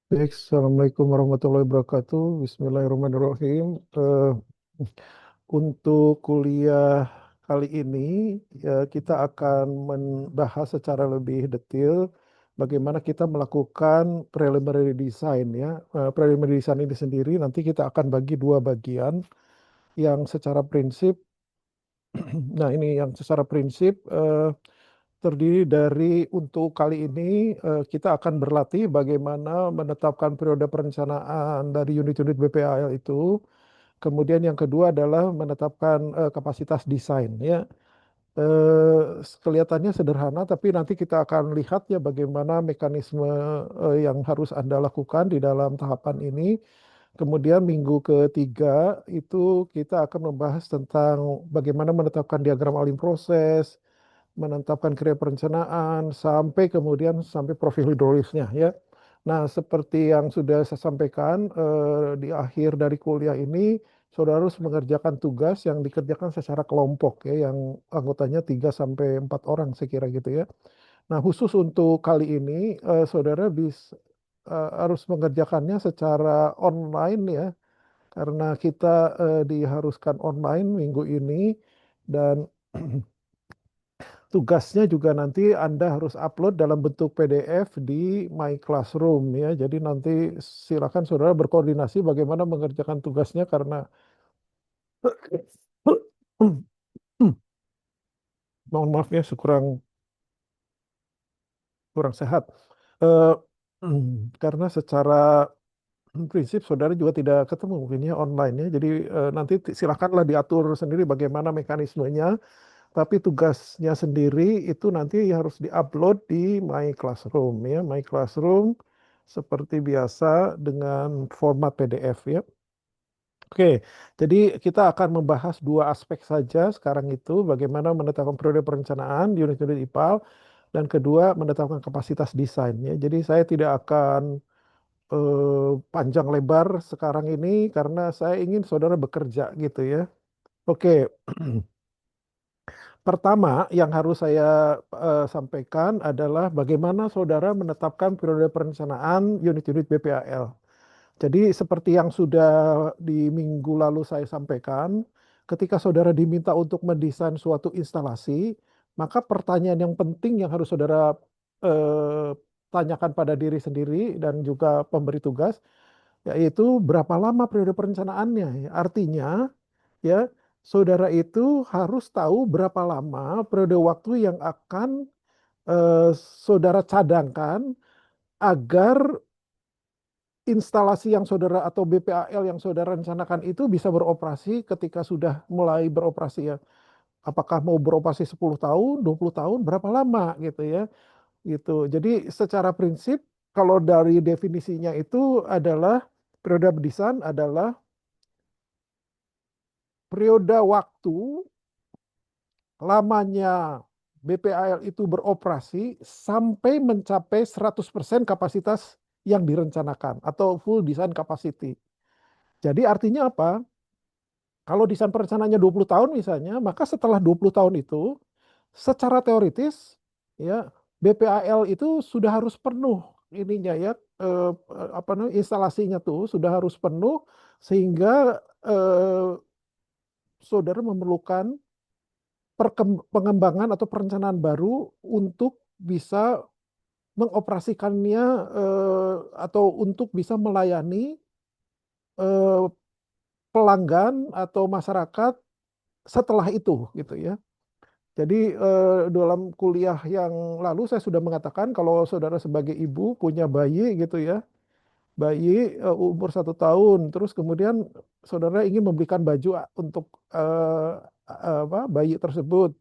Baik, Assalamualaikum warahmatullahi wabarakatuh. Bismillahirrahmanirrahim. Untuk kuliah kali ini, ya, kita akan membahas secara lebih detail bagaimana kita melakukan preliminary design, ya. Preliminary design ini sendiri nanti kita akan bagi dua bagian. Yang secara prinsip, nah ini yang secara prinsip terdiri dari untuk kali ini kita akan berlatih bagaimana menetapkan periode perencanaan dari unit-unit BPAL itu. Kemudian yang kedua adalah menetapkan kapasitas desain, ya. Kelihatannya sederhana, tapi nanti kita akan lihat ya bagaimana mekanisme yang harus Anda lakukan di dalam tahapan ini. Kemudian minggu ketiga itu kita akan membahas tentang bagaimana menetapkan diagram alim proses, menetapkan kriteria perencanaan, sampai kemudian sampai profil hidrolisnya, ya. Nah, seperti yang sudah saya sampaikan di akhir dari kuliah ini, saudara harus mengerjakan tugas yang dikerjakan secara kelompok, ya, yang anggotanya 3 sampai 4 orang saya kira gitu, ya. Nah, khusus untuk kali ini saudara bisa harus mengerjakannya secara online, ya, karena kita diharuskan online minggu ini. Dan tugasnya juga nanti Anda harus upload dalam bentuk PDF di My Classroom, ya. Jadi nanti silakan saudara berkoordinasi bagaimana mengerjakan tugasnya karena mohon maaf ya kurang kurang sehat. Eh, karena secara prinsip saudara juga tidak ketemu mungkin ya online, ya. Jadi nanti silakanlah diatur sendiri bagaimana mekanismenya. Tapi tugasnya sendiri itu nanti harus diupload di My Classroom, ya. My Classroom seperti biasa dengan format PDF, ya. Oke, jadi kita akan membahas dua aspek saja sekarang itu, bagaimana menetapkan periode perencanaan di unit-unit IPAL, dan kedua menetapkan kapasitas desain, ya. Jadi saya tidak akan panjang lebar sekarang ini karena saya ingin saudara bekerja gitu, ya. Oke. Pertama, yang harus saya sampaikan adalah bagaimana saudara menetapkan periode perencanaan unit-unit BPAL. Jadi seperti yang sudah di minggu lalu saya sampaikan, ketika saudara diminta untuk mendesain suatu instalasi, maka pertanyaan yang penting yang harus saudara eh, tanyakan pada diri sendiri dan juga pemberi tugas, yaitu berapa lama periode perencanaannya. Artinya, ya, saudara itu harus tahu berapa lama periode waktu yang akan saudara cadangkan agar instalasi yang saudara atau BPAL yang saudara rencanakan itu bisa beroperasi ketika sudah mulai beroperasi, ya. Apakah mau beroperasi 10 tahun, 20 tahun, berapa lama gitu, ya. Gitu. Jadi secara prinsip kalau dari definisinya itu adalah periode desain adalah periode waktu lamanya BPAL itu beroperasi sampai mencapai 100% kapasitas yang direncanakan atau full design capacity. Jadi artinya apa? Kalau desain perencanaannya 20 tahun misalnya, maka setelah 20 tahun itu secara teoritis, ya, BPAL itu sudah harus penuh ininya, ya, apa namanya, instalasinya tuh sudah harus penuh sehingga saudara memerlukan pengembangan atau perencanaan baru untuk bisa mengoperasikannya atau untuk bisa melayani eh, pelanggan atau masyarakat setelah itu gitu, ya. Jadi dalam kuliah yang lalu saya sudah mengatakan kalau saudara sebagai ibu punya bayi gitu, ya, bayi umur 1 tahun, terus kemudian saudara ingin membelikan baju untuk apa, bayi tersebut.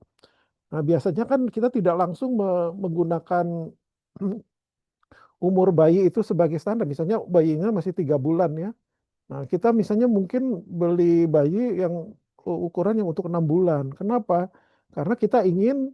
Nah, biasanya kan kita tidak langsung menggunakan umur bayi itu sebagai standar. Misalnya bayinya masih 3 bulan, ya. Nah, kita misalnya mungkin beli bayi yang ukuran yang untuk 6 bulan. Kenapa? Karena kita ingin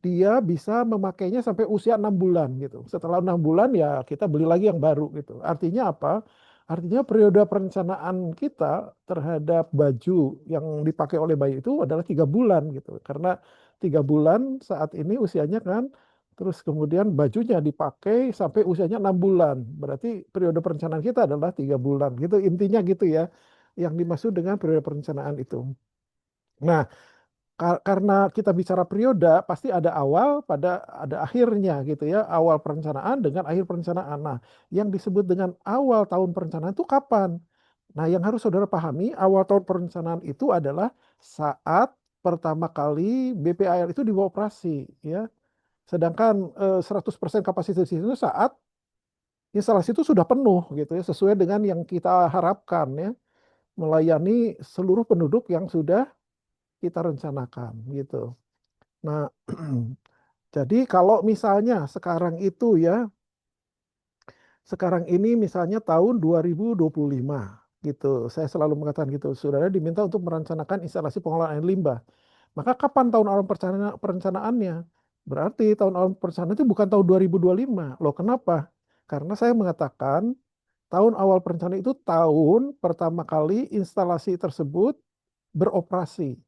dia bisa memakainya sampai usia 6 bulan gitu. Setelah 6 bulan ya kita beli lagi yang baru gitu. Artinya apa? Artinya periode perencanaan kita terhadap baju yang dipakai oleh bayi itu adalah 3 bulan gitu. Karena 3 bulan saat ini usianya kan Terus kemudian bajunya dipakai sampai usianya 6 bulan. Berarti periode perencanaan kita adalah 3 bulan. Gitu intinya gitu ya. Yang dimaksud dengan periode perencanaan itu. Nah, karena kita bicara periode, pasti ada awal, ada akhirnya gitu ya. Awal perencanaan dengan akhir perencanaan. Nah, yang disebut dengan awal tahun perencanaan itu kapan? Nah, yang harus saudara pahami, awal tahun perencanaan itu adalah saat pertama kali BPAL itu dibawa operasi, ya. Sedangkan 100% kapasitas itu saat instalasi itu sudah penuh gitu ya, sesuai dengan yang kita harapkan ya, melayani seluruh penduduk yang sudah kita rencanakan gitu. Nah, jadi kalau misalnya sekarang itu ya, sekarang ini misalnya tahun 2025 gitu. Saya selalu mengatakan gitu, saudara diminta untuk merencanakan instalasi pengelolaan air limbah. Maka kapan tahun awal perencanaannya? Berarti tahun awal perencanaan itu bukan tahun 2025. Loh, kenapa? Karena saya mengatakan tahun awal perencanaan itu tahun pertama kali instalasi tersebut beroperasi.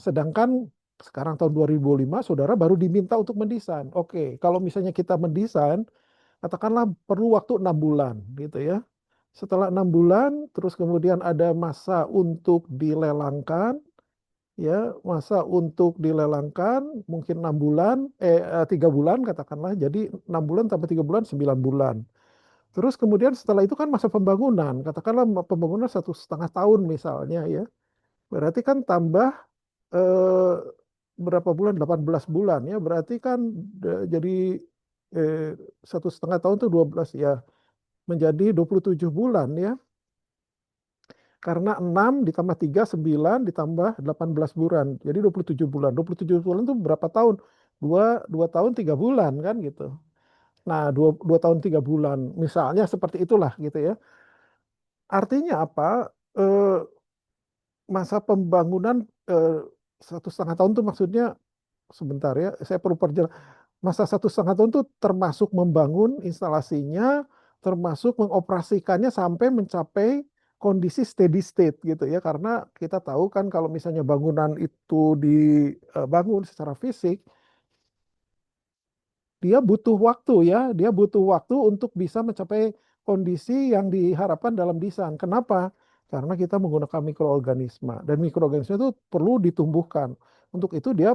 Sedangkan sekarang tahun 2005 saudara baru diminta untuk mendesain. Oke, kalau misalnya kita mendesain, katakanlah perlu waktu 6 bulan gitu ya. Setelah 6 bulan, terus kemudian ada masa untuk dilelangkan, ya, masa untuk dilelangkan mungkin 6 bulan, 3 bulan katakanlah. Jadi 6 bulan tambah 3 bulan, 9 bulan. Terus kemudian setelah itu kan masa pembangunan, katakanlah pembangunan 1,5 tahun misalnya ya. Berarti kan tambah eh, berapa bulan? 18 bulan ya. Berarti kan jadi 1,5 tahun itu 12 ya. Menjadi 27 bulan ya. Karena 6 ditambah 3 9 ditambah 18 bulan. Jadi 27 bulan. 27 bulan itu berapa tahun? Dua tahun 3 bulan kan gitu. Nah, dua tahun 3 bulan. Misalnya seperti itulah gitu ya. Artinya apa? Eh, Masa pembangunan eh, 1,5 tahun itu maksudnya sebentar ya. Saya perlu perjelas. Masa 1,5 tahun itu termasuk membangun instalasinya, termasuk mengoperasikannya sampai mencapai kondisi steady state gitu ya. Karena kita tahu kan kalau misalnya bangunan itu dibangun secara fisik, dia butuh waktu ya, dia butuh waktu untuk bisa mencapai kondisi yang diharapkan dalam desain. Kenapa? Karena kita menggunakan mikroorganisme dan mikroorganisme itu perlu ditumbuhkan. Untuk itu dia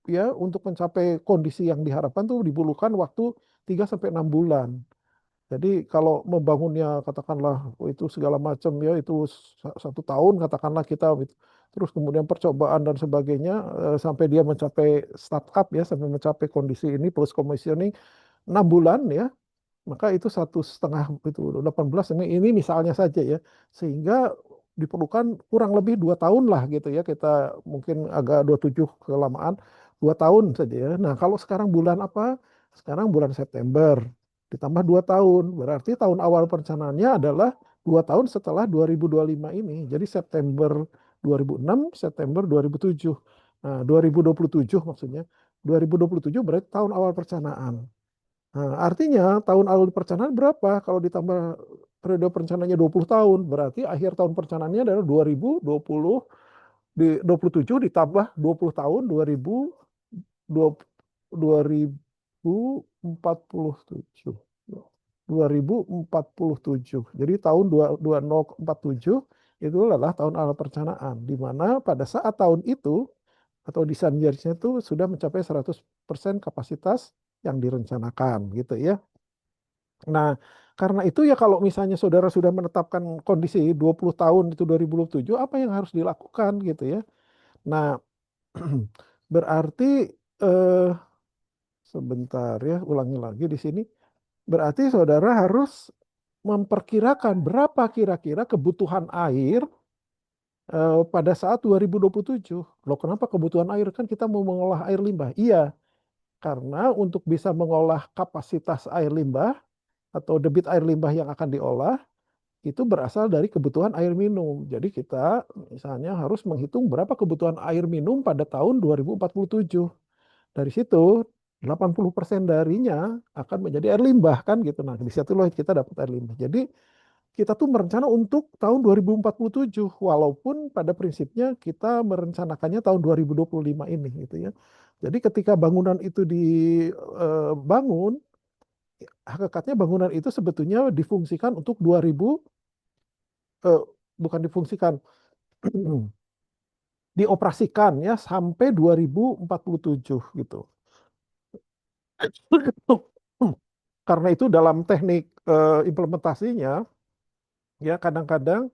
ya untuk mencapai kondisi yang diharapkan tuh dibutuhkan waktu 3 sampai 6 bulan. Jadi kalau membangunnya katakanlah itu segala macam ya itu 1 tahun katakanlah kita gitu. Terus kemudian percobaan dan sebagainya sampai dia mencapai startup ya sampai mencapai kondisi ini plus commissioning 6 bulan ya, maka itu 1,5 itu 18 ini misalnya saja ya, sehingga diperlukan kurang lebih 2 tahun lah gitu ya, kita mungkin agak 27 kelamaan 2 tahun saja ya. Nah kalau sekarang bulan apa? Sekarang bulan September ditambah 2 tahun, berarti tahun awal perencanaannya adalah 2 tahun setelah 2025 ini. Jadi September 2006, September 2007. Nah 2027 maksudnya 2027 berarti tahun awal perencanaan. Nah, artinya tahun awal perencanaan berapa? Kalau ditambah periode perencanaannya 20 tahun, berarti akhir tahun perencanaannya adalah 2020, 27 ditambah 20 tahun 2047. 2047. Jadi tahun 2047 itu adalah tahun awal perencanaan, di mana pada saat tahun itu atau desain years-nya itu sudah mencapai 100% kapasitas yang direncanakan gitu ya. Nah, karena itu ya kalau misalnya saudara sudah menetapkan kondisi 20 tahun itu 2027, apa yang harus dilakukan gitu ya. Nah, berarti eh, sebentar ya, ulangi lagi di sini. Berarti saudara harus memperkirakan berapa kira-kira kebutuhan air pada saat 2027. Loh, kenapa kebutuhan air? Kan kita mau mengolah air limbah. Iya, karena untuk bisa mengolah kapasitas air limbah atau debit air limbah yang akan diolah itu berasal dari kebutuhan air minum. Jadi kita misalnya harus menghitung berapa kebutuhan air minum pada tahun 2047. Dari situ 80% darinya akan menjadi air limbah kan gitu. Nah, di situ loh kita dapat air limbah. Jadi kita tuh merencana untuk tahun 2047, walaupun pada prinsipnya kita merencanakannya tahun 2025 ini gitu ya. Jadi ketika bangunan itu dibangun, hakikatnya bangunan itu sebetulnya difungsikan untuk 2000, eh, bukan difungsikan, dioperasikan ya sampai 2047 gitu. Karena itu dalam teknik implementasinya ya kadang-kadang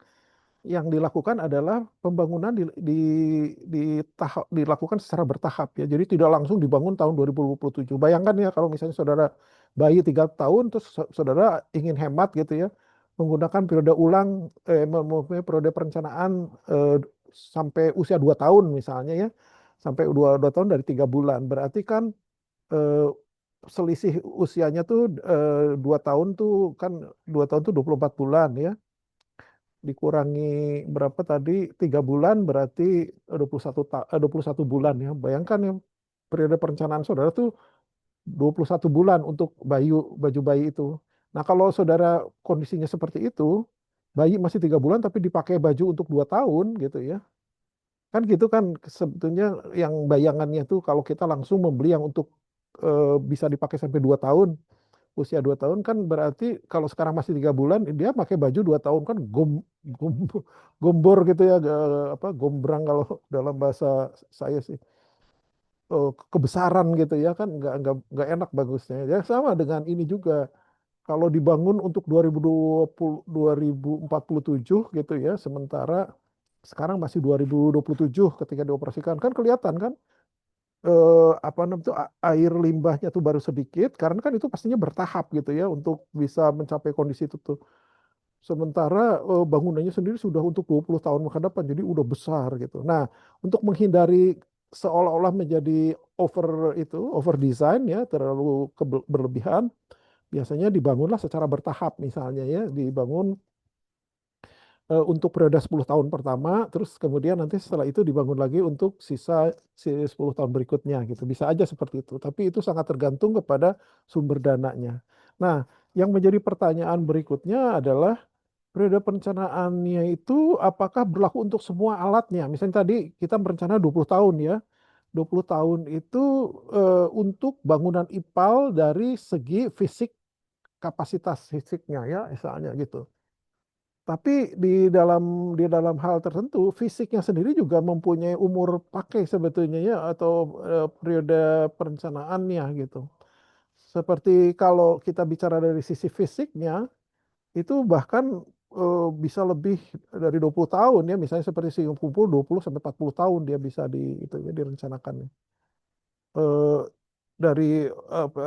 yang dilakukan adalah pembangunan dilakukan secara bertahap ya. Jadi tidak langsung dibangun tahun 2027. Bayangkan ya kalau misalnya saudara bayi 3 tahun terus saudara ingin hemat gitu ya, menggunakan periode ulang mempunyai periode perencanaan sampai usia 2 tahun misalnya ya, sampai dua tahun dari 3 bulan. Berarti kan eh, selisih usianya tuh 2 tahun tuh kan 2 tahun tuh 24 bulan ya, dikurangi berapa tadi 3 bulan berarti 21 bulan ya. Bayangkan ya periode perencanaan saudara tuh 21 bulan untuk baju bayi itu. Nah kalau saudara kondisinya seperti itu, bayi masih 3 bulan tapi dipakai baju untuk 2 tahun gitu ya. Kan gitu kan sebetulnya yang bayangannya tuh kalau kita langsung membeli yang untuk bisa dipakai sampai 2 tahun, usia 2 tahun kan berarti kalau sekarang masih 3 bulan dia pakai baju 2 tahun kan gom, gombor gitu ya apa gombrang kalau dalam bahasa saya sih. Kebesaran gitu ya kan nggak enak bagusnya ya sama dengan ini juga kalau dibangun untuk 2020 2047 gitu ya sementara sekarang masih 2027 ketika dioperasikan kan kelihatan kan apa namanya tuh air limbahnya tuh baru sedikit karena kan itu pastinya bertahap gitu ya untuk bisa mencapai kondisi itu tuh. Sementara bangunannya sendiri sudah untuk 20 tahun ke depan jadi udah besar gitu. Nah, untuk menghindari seolah-olah menjadi over design ya, terlalu berlebihan, biasanya dibangunlah secara bertahap misalnya ya, dibangun untuk periode 10 tahun pertama, terus kemudian nanti setelah itu dibangun lagi untuk si 10 tahun berikutnya gitu. Bisa aja seperti itu, tapi itu sangat tergantung kepada sumber dananya. Nah, yang menjadi pertanyaan berikutnya adalah periode perencanaannya itu apakah berlaku untuk semua alatnya? Misalnya tadi kita berencana 20 tahun ya. 20 tahun itu untuk bangunan IPAL dari segi fisik, kapasitas fisiknya ya, misalnya gitu. Tapi di dalam hal tertentu fisiknya sendiri juga mempunyai umur pakai sebetulnya ya atau periode perencanaannya gitu. Seperti kalau kita bicara dari sisi fisiknya itu bahkan bisa lebih dari 20 tahun ya misalnya seperti si kumpul 20 sampai 40 tahun dia bisa itu ya direncanakan eh, dari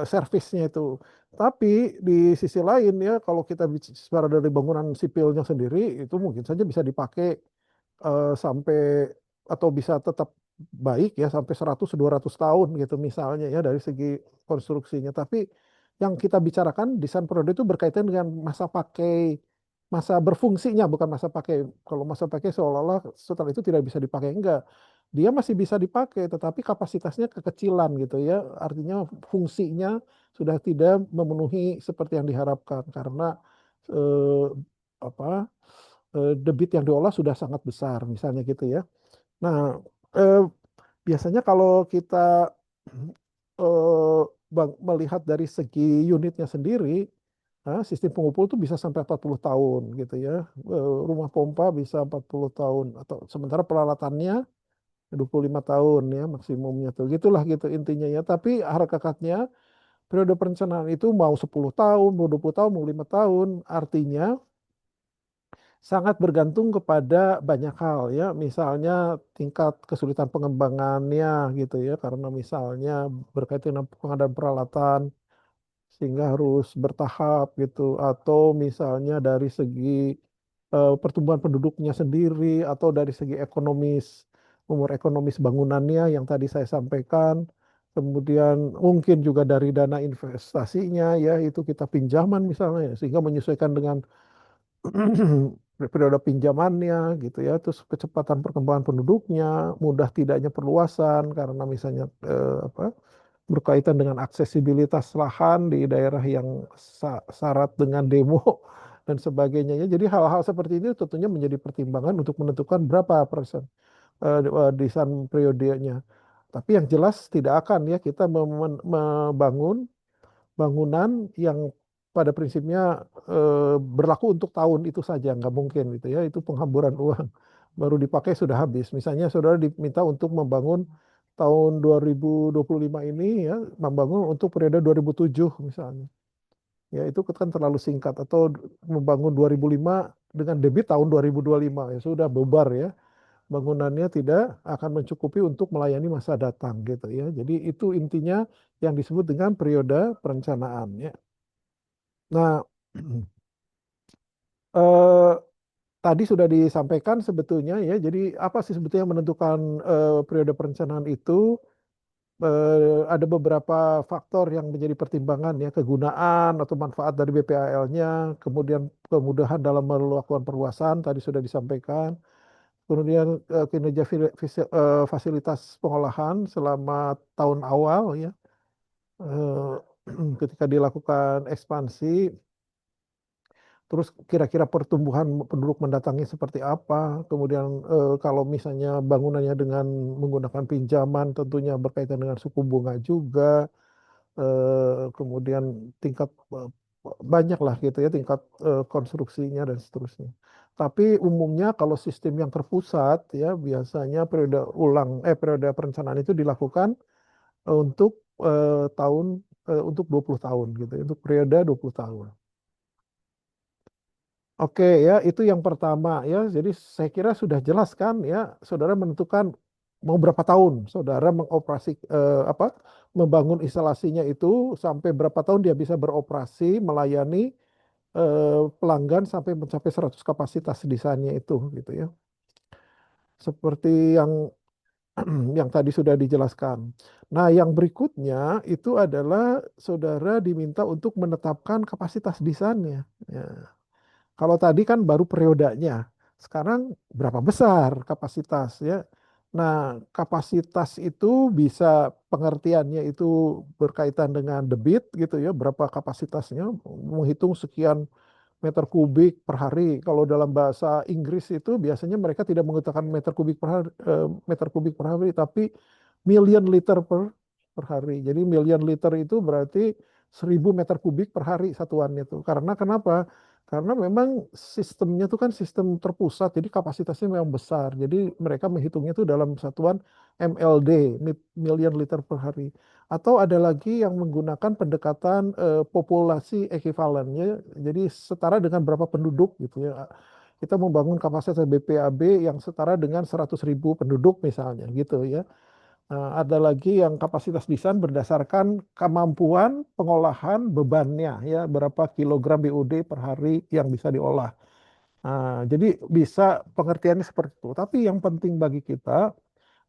servisnya itu. Tapi di sisi lain ya kalau kita bicara dari bangunan sipilnya sendiri itu mungkin saja bisa dipakai sampai atau bisa tetap baik ya sampai 100-200 tahun gitu misalnya ya dari segi konstruksinya. Tapi yang kita bicarakan desain produk itu berkaitan dengan masa pakai, masa berfungsinya bukan masa pakai. Kalau masa pakai seolah-olah setelah itu tidak bisa dipakai enggak. Dia masih bisa dipakai tetapi kapasitasnya kekecilan gitu ya. Artinya fungsinya sudah tidak memenuhi seperti yang diharapkan karena eh, apa debit yang diolah sudah sangat besar, misalnya gitu ya. Nah, eh, biasanya kalau kita eh, melihat dari segi unitnya sendiri, sistem pengupul itu bisa sampai 40 tahun gitu ya. Rumah pompa bisa 40 tahun atau sementara peralatannya 25 tahun ya maksimumnya tuh. Gitulah gitu intinya ya. Tapi hakikatnya periode perencanaan itu mau 10 tahun, mau 20 tahun, mau 5 tahun, artinya sangat bergantung kepada banyak hal ya, misalnya tingkat kesulitan pengembangannya gitu ya, karena misalnya berkaitan dengan pengadaan peralatan sehingga harus bertahap gitu, atau misalnya dari segi pertumbuhan penduduknya sendiri, atau dari segi umur ekonomis bangunannya yang tadi saya sampaikan, kemudian mungkin juga dari dana investasinya ya, itu kita pinjaman misalnya, ya, sehingga menyesuaikan dengan periode pinjamannya gitu ya, terus kecepatan perkembangan penduduknya, mudah tidaknya perluasan karena misalnya apa berkaitan dengan aksesibilitas lahan di daerah yang syarat dengan demo dan sebagainya ya. Jadi hal-hal seperti itu tentunya menjadi pertimbangan untuk menentukan berapa persen desain periodenya. Tapi yang jelas tidak akan ya kita membangun bangunan yang pada prinsipnya berlaku untuk tahun itu saja, nggak mungkin gitu ya. Itu penghamburan uang. Baru dipakai sudah habis. Misalnya saudara diminta untuk membangun tahun 2025 ini ya, membangun untuk periode 2007 misalnya. Ya itu kan terlalu singkat. Atau membangun 2005 dengan debit tahun 2025 ya sudah bubar ya. Bangunannya tidak akan mencukupi untuk melayani masa datang gitu ya. Jadi itu intinya yang disebut dengan periode perencanaan ya. Nah, eh, tadi sudah disampaikan sebetulnya ya. Jadi apa sih sebetulnya yang menentukan periode perencanaan itu? Ada beberapa faktor yang menjadi pertimbangan ya, kegunaan atau manfaat dari BPAL-nya, kemudian kemudahan dalam melakukan perluasan tadi sudah disampaikan, kemudian kinerja fasilitas pengolahan selama tahun awal ya, eh, ketika dilakukan ekspansi. Terus kira-kira pertumbuhan penduduk mendatangnya seperti apa? Kemudian kalau misalnya bangunannya dengan menggunakan pinjaman tentunya berkaitan dengan suku bunga juga. Kemudian tingkat banyak lah gitu ya tingkat konstruksinya dan seterusnya. Tapi umumnya kalau sistem yang terpusat ya biasanya periode perencanaan itu dilakukan untuk tahun untuk 20 tahun gitu, ya, untuk periode 20 tahun. Oke ya, itu yang pertama ya. Jadi saya kira sudah jelas kan ya, saudara menentukan mau berapa tahun saudara apa membangun instalasinya itu sampai berapa tahun dia bisa beroperasi melayani pelanggan sampai mencapai 100 kapasitas desainnya itu gitu ya. Seperti yang yang tadi sudah dijelaskan. Nah, yang berikutnya itu adalah saudara diminta untuk menetapkan kapasitas desainnya. Ya. Kalau tadi kan baru periodanya, sekarang berapa besar kapasitas ya? Nah, kapasitas itu bisa pengertiannya itu berkaitan dengan debit gitu ya, berapa kapasitasnya, menghitung sekian meter kubik per hari. Kalau dalam bahasa Inggris itu biasanya mereka tidak menggunakan meter kubik per hari, tapi million liter per hari. Jadi million liter itu berarti 1.000 meter kubik per hari satuannya itu. Karena kenapa? Karena memang sistemnya itu kan sistem terpusat, jadi kapasitasnya memang besar. Jadi mereka menghitungnya itu dalam satuan MLD, million liter per hari. Atau ada lagi yang menggunakan pendekatan populasi ekuivalennya, jadi setara dengan berapa penduduk gitu ya. Kita membangun kapasitas BPAB yang setara dengan 100.000 penduduk misalnya gitu ya. Ada lagi yang kapasitas desain berdasarkan kemampuan pengolahan bebannya ya, berapa kilogram BOD per hari yang bisa diolah. Jadi bisa pengertiannya seperti itu. Tapi yang penting bagi kita,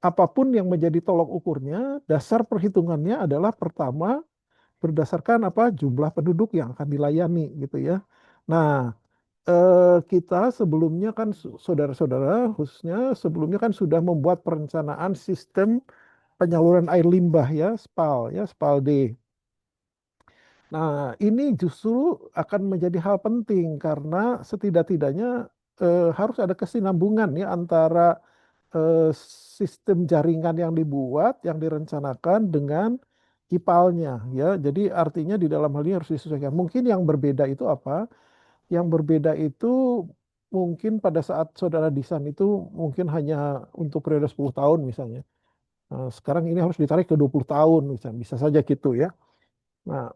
apapun yang menjadi tolok ukurnya, dasar perhitungannya adalah pertama berdasarkan apa jumlah penduduk yang akan dilayani gitu ya. Nah, kita sebelumnya kan saudara-saudara khususnya sebelumnya kan sudah membuat perencanaan sistem penyaluran air limbah ya, SPAL ya, SPAL-D. Nah, ini justru akan menjadi hal penting karena setidak-tidaknya harus ada kesinambungan ya antara eh, sistem jaringan yang dibuat, yang direncanakan dengan kipalnya ya. Jadi artinya di dalam hal ini harus disesuaikan. Mungkin yang berbeda itu apa? Yang berbeda itu mungkin pada saat saudara desain itu mungkin hanya untuk periode 10 tahun misalnya. Nah, sekarang ini harus ditarik ke 20 tahun misalnya. Bisa saja gitu ya. Nah,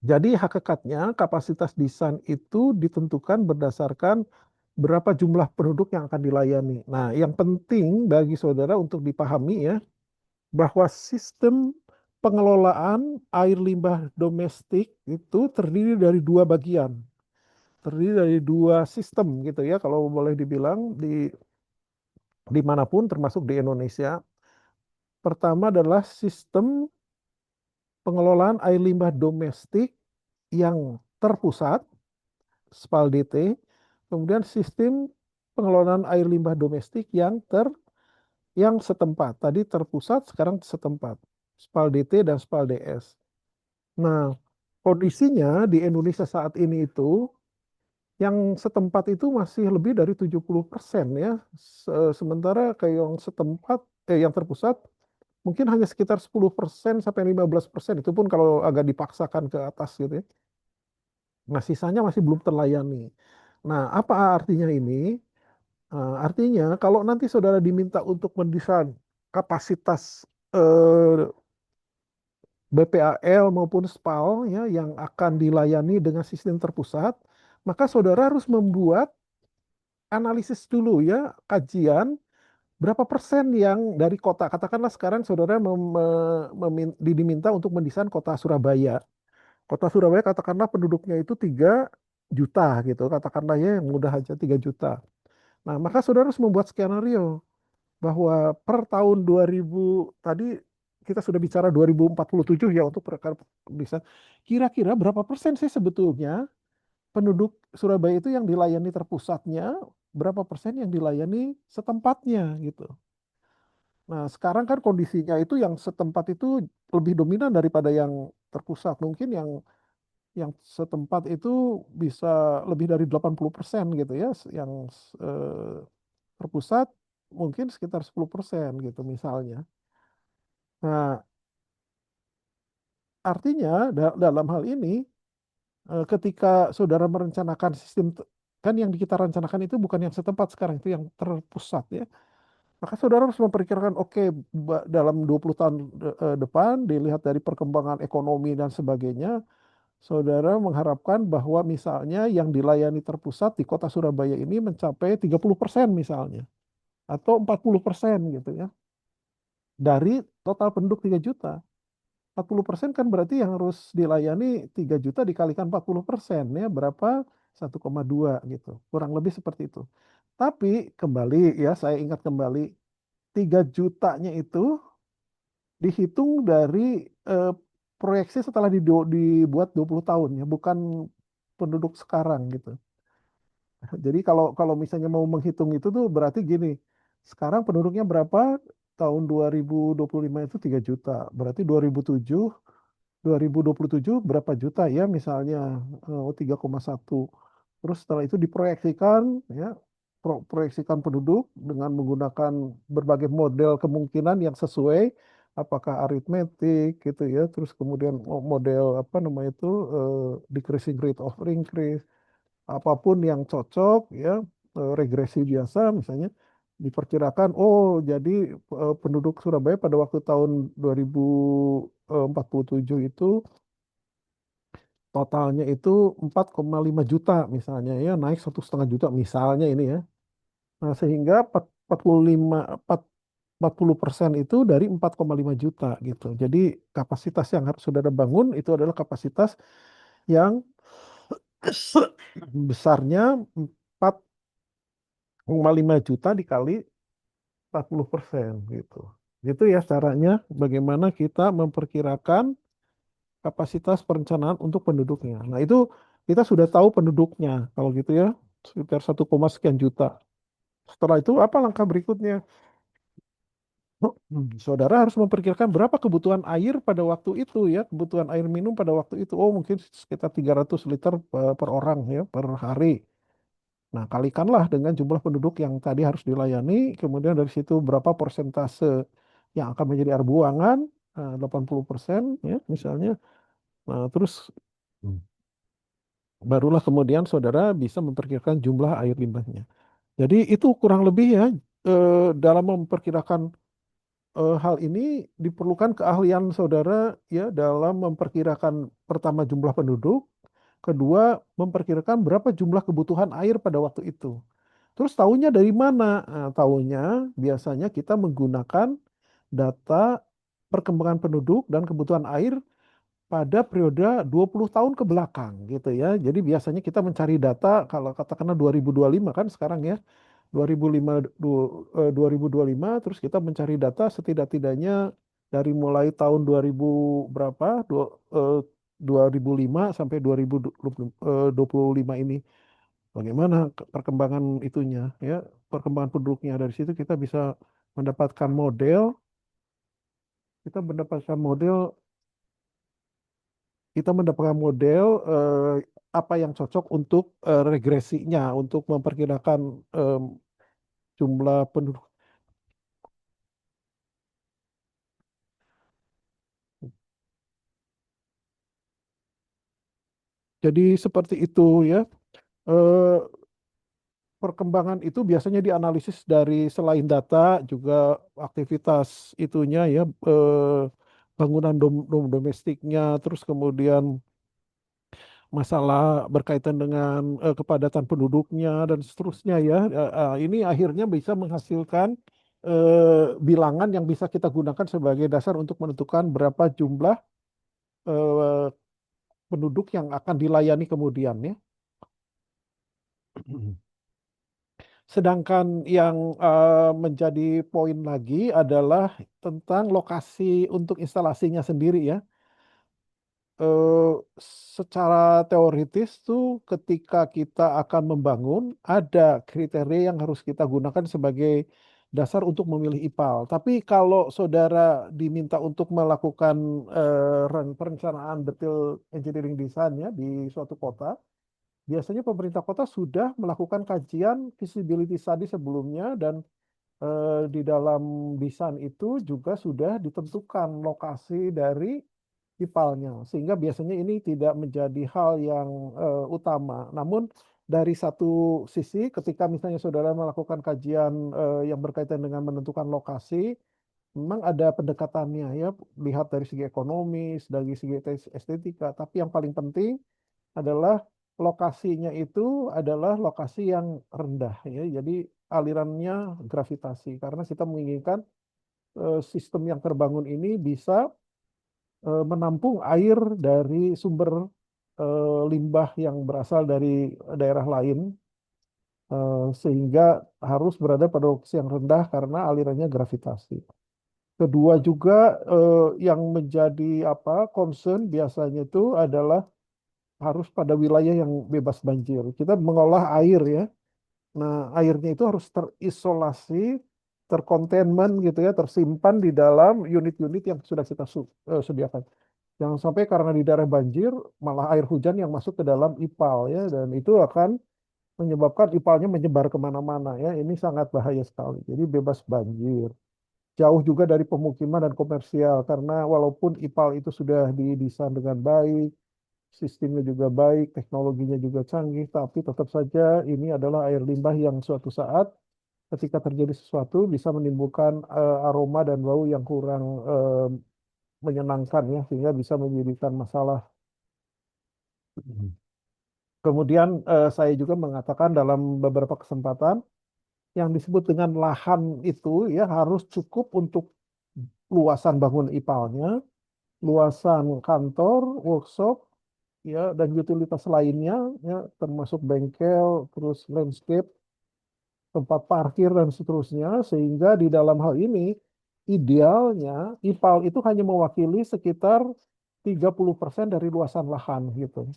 jadi hakikatnya kapasitas desain itu ditentukan berdasarkan berapa jumlah penduduk yang akan dilayani. Nah, yang penting bagi saudara untuk dipahami ya, bahwa sistem pengelolaan air limbah domestik itu terdiri dari dua bagian. Terdiri dari dua sistem gitu ya, kalau boleh dibilang dimanapun termasuk di Indonesia. Pertama adalah sistem pengelolaan air limbah domestik yang terpusat, SPAL-DT, kemudian sistem pengelolaan air limbah domestik yang setempat. Tadi terpusat, sekarang setempat. SPAL-DT dan SPAL-DS. Nah, kondisinya di Indonesia saat ini itu yang setempat itu masih lebih dari 70% ya. Sementara kayak yang setempat, yang terpusat mungkin hanya sekitar 10% sampai 15%. Itu pun kalau agak dipaksakan ke atas gitu ya. Nah, sisanya masih belum terlayani. Nah, apa artinya ini? Artinya kalau nanti saudara diminta untuk mendesain kapasitas eh, BPAL maupun SPAL ya yang akan dilayani dengan sistem terpusat, maka saudara harus membuat analisis dulu ya, kajian berapa persen yang dari kota. Katakanlah sekarang saudara diminta untuk mendesain kota Surabaya. Kota Surabaya katakanlah penduduknya itu 3 juta gitu. Katakanlah ya yang mudah aja 3 juta. Nah, maka saudara harus membuat skenario bahwa per tahun 2000 tadi kita sudah bicara 2047 ya untuk perkara bisa kira-kira berapa persen sih sebetulnya penduduk Surabaya itu yang dilayani terpusatnya, berapa persen yang dilayani setempatnya gitu. Nah, sekarang kan kondisinya itu yang setempat itu lebih dominan daripada yang terpusat. Mungkin yang setempat itu bisa lebih dari 80% gitu ya, yang eh, terpusat mungkin sekitar 10% gitu misalnya. Nah, artinya dalam hal ini ketika saudara merencanakan sistem kan yang kita rencanakan itu bukan yang setempat sekarang itu yang terpusat ya. Maka saudara harus memperkirakan oke dalam 20 tahun depan dilihat dari perkembangan ekonomi dan sebagainya, saudara mengharapkan bahwa misalnya yang dilayani terpusat di kota Surabaya ini mencapai 30% misalnya atau 40% gitu ya dari total penduduk 3 juta. 40% kan berarti yang harus dilayani 3 juta dikalikan 40% ya berapa? 1,2 gitu. Kurang lebih seperti itu. Tapi kembali ya saya ingat kembali 3 jutanya itu dihitung dari eh, proyeksi setelah dibuat 20 tahun ya, bukan penduduk sekarang gitu. Jadi kalau kalau misalnya mau menghitung itu tuh berarti gini. Sekarang penduduknya berapa? Tahun 2025 itu 3 juta. Berarti 2027 berapa juta ya misalnya 3,1. Terus setelah itu diproyeksikan ya proyeksikan penduduk dengan menggunakan berbagai model kemungkinan yang sesuai apakah aritmetik gitu ya terus kemudian model apa namanya itu decreasing rate of increase apapun yang cocok ya regresi biasa misalnya diperkirakan oh jadi penduduk Surabaya pada waktu tahun 2047 itu totalnya itu 4,5 juta misalnya ya naik 1,5 juta misalnya ini ya. Nah, sehingga 45 40% itu dari 4,5 juta gitu. Jadi kapasitas yang harus saudara bangun itu adalah kapasitas yang besarnya 4,5 juta dikali 40% gitu. Gitu ya caranya bagaimana kita memperkirakan kapasitas perencanaan untuk penduduknya. Nah, itu kita sudah tahu penduduknya kalau gitu ya sekitar 1, sekian juta. Setelah itu apa langkah berikutnya? Saudara harus memperkirakan berapa kebutuhan air pada waktu itu ya, kebutuhan air minum pada waktu itu. Oh, mungkin sekitar 300 liter per orang ya, per hari. Nah, kalikanlah dengan jumlah penduduk yang tadi harus dilayani, kemudian dari situ berapa persentase yang akan menjadi air buangan, 80% ya misalnya. Nah, terus barulah kemudian saudara bisa memperkirakan jumlah air limbahnya. Jadi itu kurang lebih ya dalam memperkirakan hal ini diperlukan keahlian saudara ya dalam memperkirakan pertama jumlah penduduk, kedua memperkirakan berapa jumlah kebutuhan air pada waktu itu. Terus tahunya dari mana? Nah, tahunya biasanya kita menggunakan data perkembangan penduduk dan kebutuhan air pada periode 20 tahun ke belakang gitu ya. Jadi biasanya kita mencari data kalau katakanlah 2025 kan sekarang ya 2005 2025 terus kita mencari data setidak-tidaknya dari mulai tahun 2000 berapa 2005 sampai 2025 ini. Bagaimana perkembangan itunya ya, perkembangan penduduknya dari situ mendapatkan model, kita mendapatkan model kita mendapatkan model apa yang cocok untuk regresinya, untuk memperkirakan jumlah penduduk. Jadi seperti itu ya. Eh, Perkembangan itu biasanya dianalisis dari selain data juga aktivitas itunya ya, bangunan domestiknya, terus kemudian masalah berkaitan dengan kepadatan penduduknya dan seterusnya ya. Ini akhirnya bisa menghasilkan bilangan yang bisa kita gunakan sebagai dasar untuk menentukan berapa jumlah eh, penduduk yang akan dilayani kemudian ya. Sedangkan yang menjadi poin lagi adalah tentang lokasi untuk instalasinya sendiri ya. eh, Secara teoritis tuh ketika kita akan membangun ada kriteria yang harus kita gunakan sebagai dasar untuk memilih IPAL. Tapi kalau saudara diminta untuk melakukan perencanaan detail engineering design ya di suatu kota, biasanya pemerintah kota sudah melakukan kajian feasibility study sebelumnya dan di dalam desain itu juga sudah ditentukan lokasi dari ipalnya, sehingga biasanya ini tidak menjadi hal yang utama. Namun dari satu sisi, ketika misalnya saudara melakukan kajian yang berkaitan dengan menentukan lokasi, memang ada pendekatannya ya, lihat dari segi ekonomis, dari segi estetika. Tapi yang paling penting adalah lokasinya itu adalah lokasi yang rendah ya. Jadi alirannya gravitasi, karena kita menginginkan sistem yang terbangun ini bisa menampung air dari sumber limbah yang berasal dari daerah lain, sehingga harus berada pada lokasi yang rendah karena alirannya gravitasi. Kedua juga yang menjadi apa concern biasanya itu adalah harus pada wilayah yang bebas banjir. Kita mengolah air ya. Nah, airnya itu harus terisolasi, terkontainment gitu ya, tersimpan di dalam unit-unit yang sudah kita sediakan. Jangan sampai karena di daerah banjir malah air hujan yang masuk ke dalam IPAL ya, dan itu akan menyebabkan IPALnya menyebar kemana-mana ya. Ini sangat bahaya sekali. Jadi bebas banjir. Jauh juga dari pemukiman dan komersial karena walaupun IPAL itu sudah didesain dengan baik, sistemnya juga baik, teknologinya juga canggih, tapi tetap saja ini adalah air limbah yang suatu saat ketika terjadi sesuatu bisa menimbulkan aroma dan bau yang kurang menyenangkan ya, sehingga bisa menjadikan masalah. Kemudian saya juga mengatakan dalam beberapa kesempatan yang disebut dengan lahan itu ya harus cukup untuk luasan bangun IPAL-nya, luasan kantor, workshop, ya dan utilitas lainnya ya termasuk bengkel, terus landscape, tempat parkir dan seterusnya, sehingga di dalam hal ini idealnya IPAL itu hanya mewakili sekitar 30% dari luasan lahan gitu.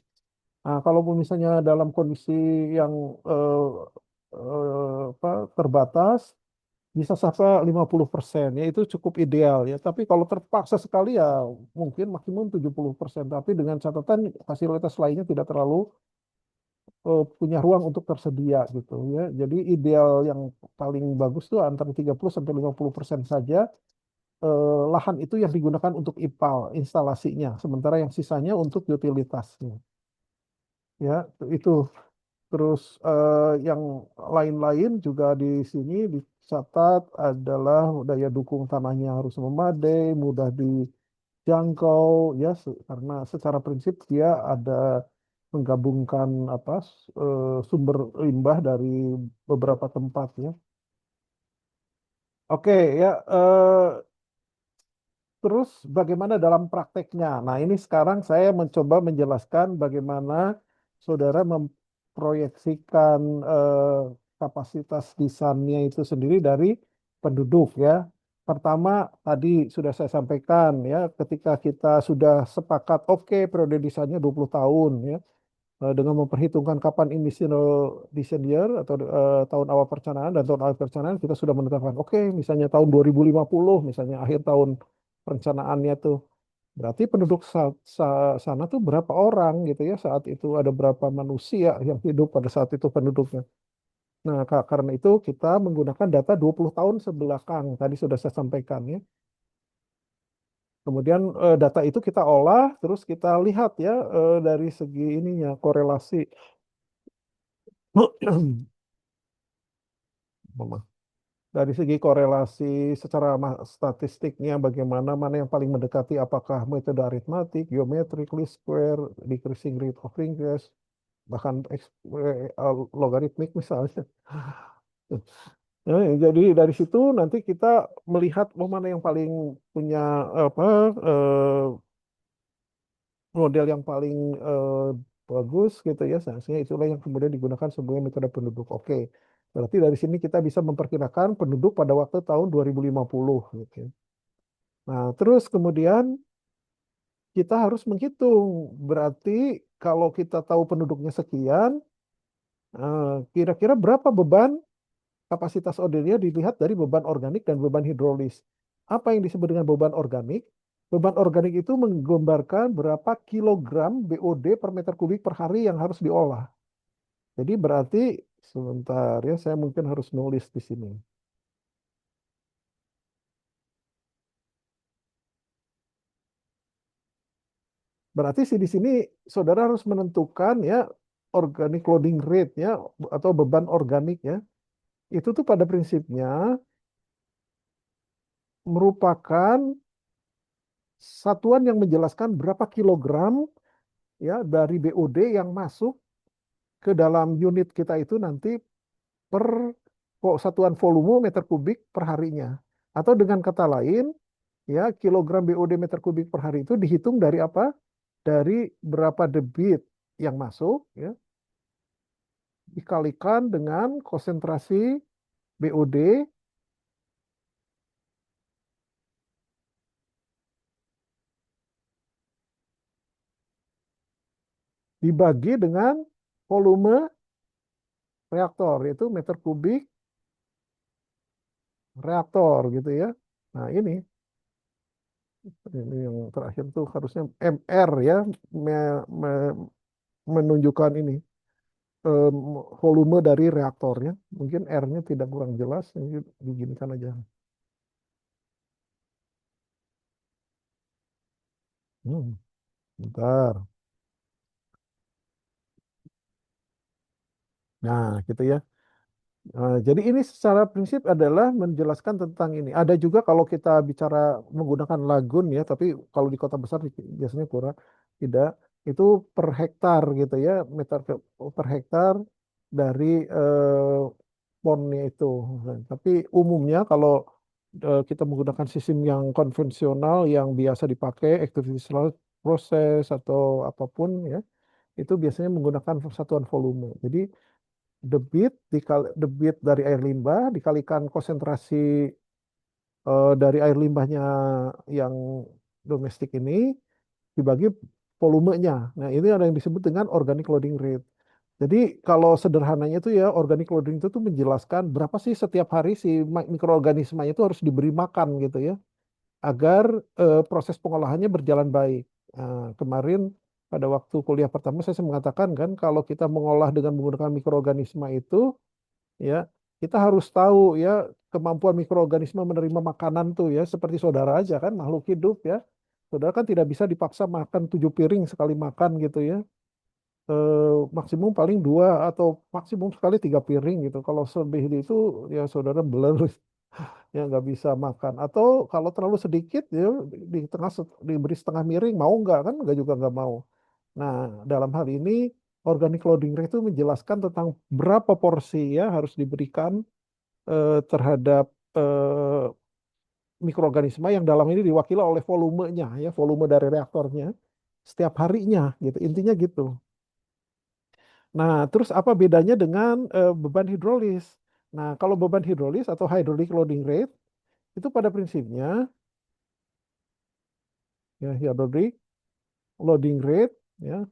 Nah, kalau misalnya dalam kondisi yang eh, terbatas, bisa sampai 50%, ya itu cukup ideal ya. Tapi kalau terpaksa sekali ya mungkin maksimum 70%. Tapi dengan catatan fasilitas lainnya tidak terlalu punya ruang untuk tersedia gitu ya. Jadi ideal yang paling bagus tuh antara 30 sampai 50% saja lahan itu yang digunakan untuk IPAL instalasinya, sementara yang sisanya untuk utilitasnya. Ya, itu. Terus yang lain-lain juga di sini dicatat adalah daya dukung tanahnya harus memadai, mudah dijangkau ya karena secara prinsip dia ada menggabungkan apa sumber limbah dari beberapa tempat ya. Oke ya, terus bagaimana dalam prakteknya? Nah, ini sekarang saya mencoba menjelaskan bagaimana saudara memproyeksikan kapasitas desainnya itu sendiri dari penduduk ya. Pertama, tadi sudah saya sampaikan ya, ketika kita sudah sepakat, oke, periode desainnya 20 tahun ya, dengan memperhitungkan kapan initial design year atau tahun awal perencanaan dan tahun akhir perencanaan kita sudah menetapkan oke misalnya tahun 2050 misalnya akhir tahun perencanaannya tuh. Berarti penduduk sana tuh berapa orang gitu ya saat itu ada berapa manusia yang hidup pada saat itu penduduknya. Nah, karena itu kita menggunakan data 20 tahun sebelakang. Tadi sudah saya sampaikan ya. Kemudian data itu kita olah, terus kita lihat ya dari segi ininya korelasi. Mama. Dari segi korelasi secara statistiknya bagaimana mana yang paling mendekati apakah metode aritmatik, geometrik, least square, decreasing rate of regress, bahkan logaritmik misalnya. Jadi dari situ nanti kita melihat mana yang paling punya apa model yang paling eh, bagus gitu ya. Seharusnya itulah yang kemudian digunakan sebagai metode penduduk. Oke. Berarti dari sini kita bisa memperkirakan penduduk pada waktu tahun 2050 gitu ya. Nah, terus kemudian kita harus menghitung. Berarti kalau kita tahu penduduknya sekian, kira-kira berapa beban kapasitas odilnya dilihat dari beban organik dan beban hidrolis. Apa yang disebut dengan beban organik? Beban organik itu menggambarkan berapa kilogram BOD per meter kubik per hari yang harus diolah. Jadi berarti sebentar ya, saya mungkin harus nulis di sini. Berarti di sini saudara harus menentukan ya organic loading rate ya atau beban organik ya. Itu tuh pada prinsipnya merupakan satuan yang menjelaskan berapa kilogram ya dari BOD yang masuk ke dalam unit kita itu nanti per satuan volume meter kubik per harinya. Atau dengan kata lain, ya kilogram BOD meter kubik per hari itu dihitung dari apa? Dari berapa debit yang masuk, ya, dikalikan dengan konsentrasi BOD dibagi dengan volume reaktor, yaitu meter kubik reaktor gitu ya. Nah ini yang terakhir tuh harusnya MR ya, me- me- menunjukkan ini em, volume dari reaktornya. Mungkin R-nya tidak kurang jelas, ini diginikan aja. Hmm, bentar. Nah, gitu ya. Jadi ini secara prinsip adalah menjelaskan tentang ini. Ada juga kalau kita bicara menggunakan lagun ya, tapi kalau di kota besar biasanya kurang. Tidak, itu per hektar gitu ya, per hektar dari ponnya itu. Nah, tapi umumnya kalau kita menggunakan sistem yang konvensional yang biasa dipakai, activity process atau apapun ya, itu biasanya menggunakan satuan volume. Jadi debit dari air limbah dikalikan konsentrasi dari air limbahnya yang domestik ini dibagi volumenya. Nah, ini ada yang disebut dengan organic loading rate. Jadi kalau sederhananya itu ya organic loading itu tuh menjelaskan berapa sih setiap hari si mikroorganismanya itu harus diberi makan gitu ya agar proses pengolahannya berjalan baik. Nah, kemarin pada waktu kuliah pertama saya mengatakan kan kalau kita mengolah dengan menggunakan mikroorganisma itu ya kita harus tahu ya kemampuan mikroorganisme menerima makanan tuh ya seperti saudara aja kan makhluk hidup ya saudara kan tidak bisa dipaksa makan 7 piring sekali makan gitu ya. Maksimum paling dua atau maksimum sekali 3 piring gitu kalau lebih dari itu ya saudara beler ya nggak bisa makan atau kalau terlalu sedikit ya di tengah diberi setengah miring mau nggak kan nggak juga nggak mau. Nah, dalam hal ini organic loading rate itu menjelaskan tentang berapa porsi ya harus diberikan terhadap eh, mikroorganisme yang dalam ini diwakili oleh volumenya ya, volume dari reaktornya setiap harinya gitu. Intinya gitu. Nah, terus apa bedanya dengan beban hidrolis? Nah, kalau beban hidrolis atau hydraulic loading rate itu pada prinsipnya ya hydraulic loading rate ya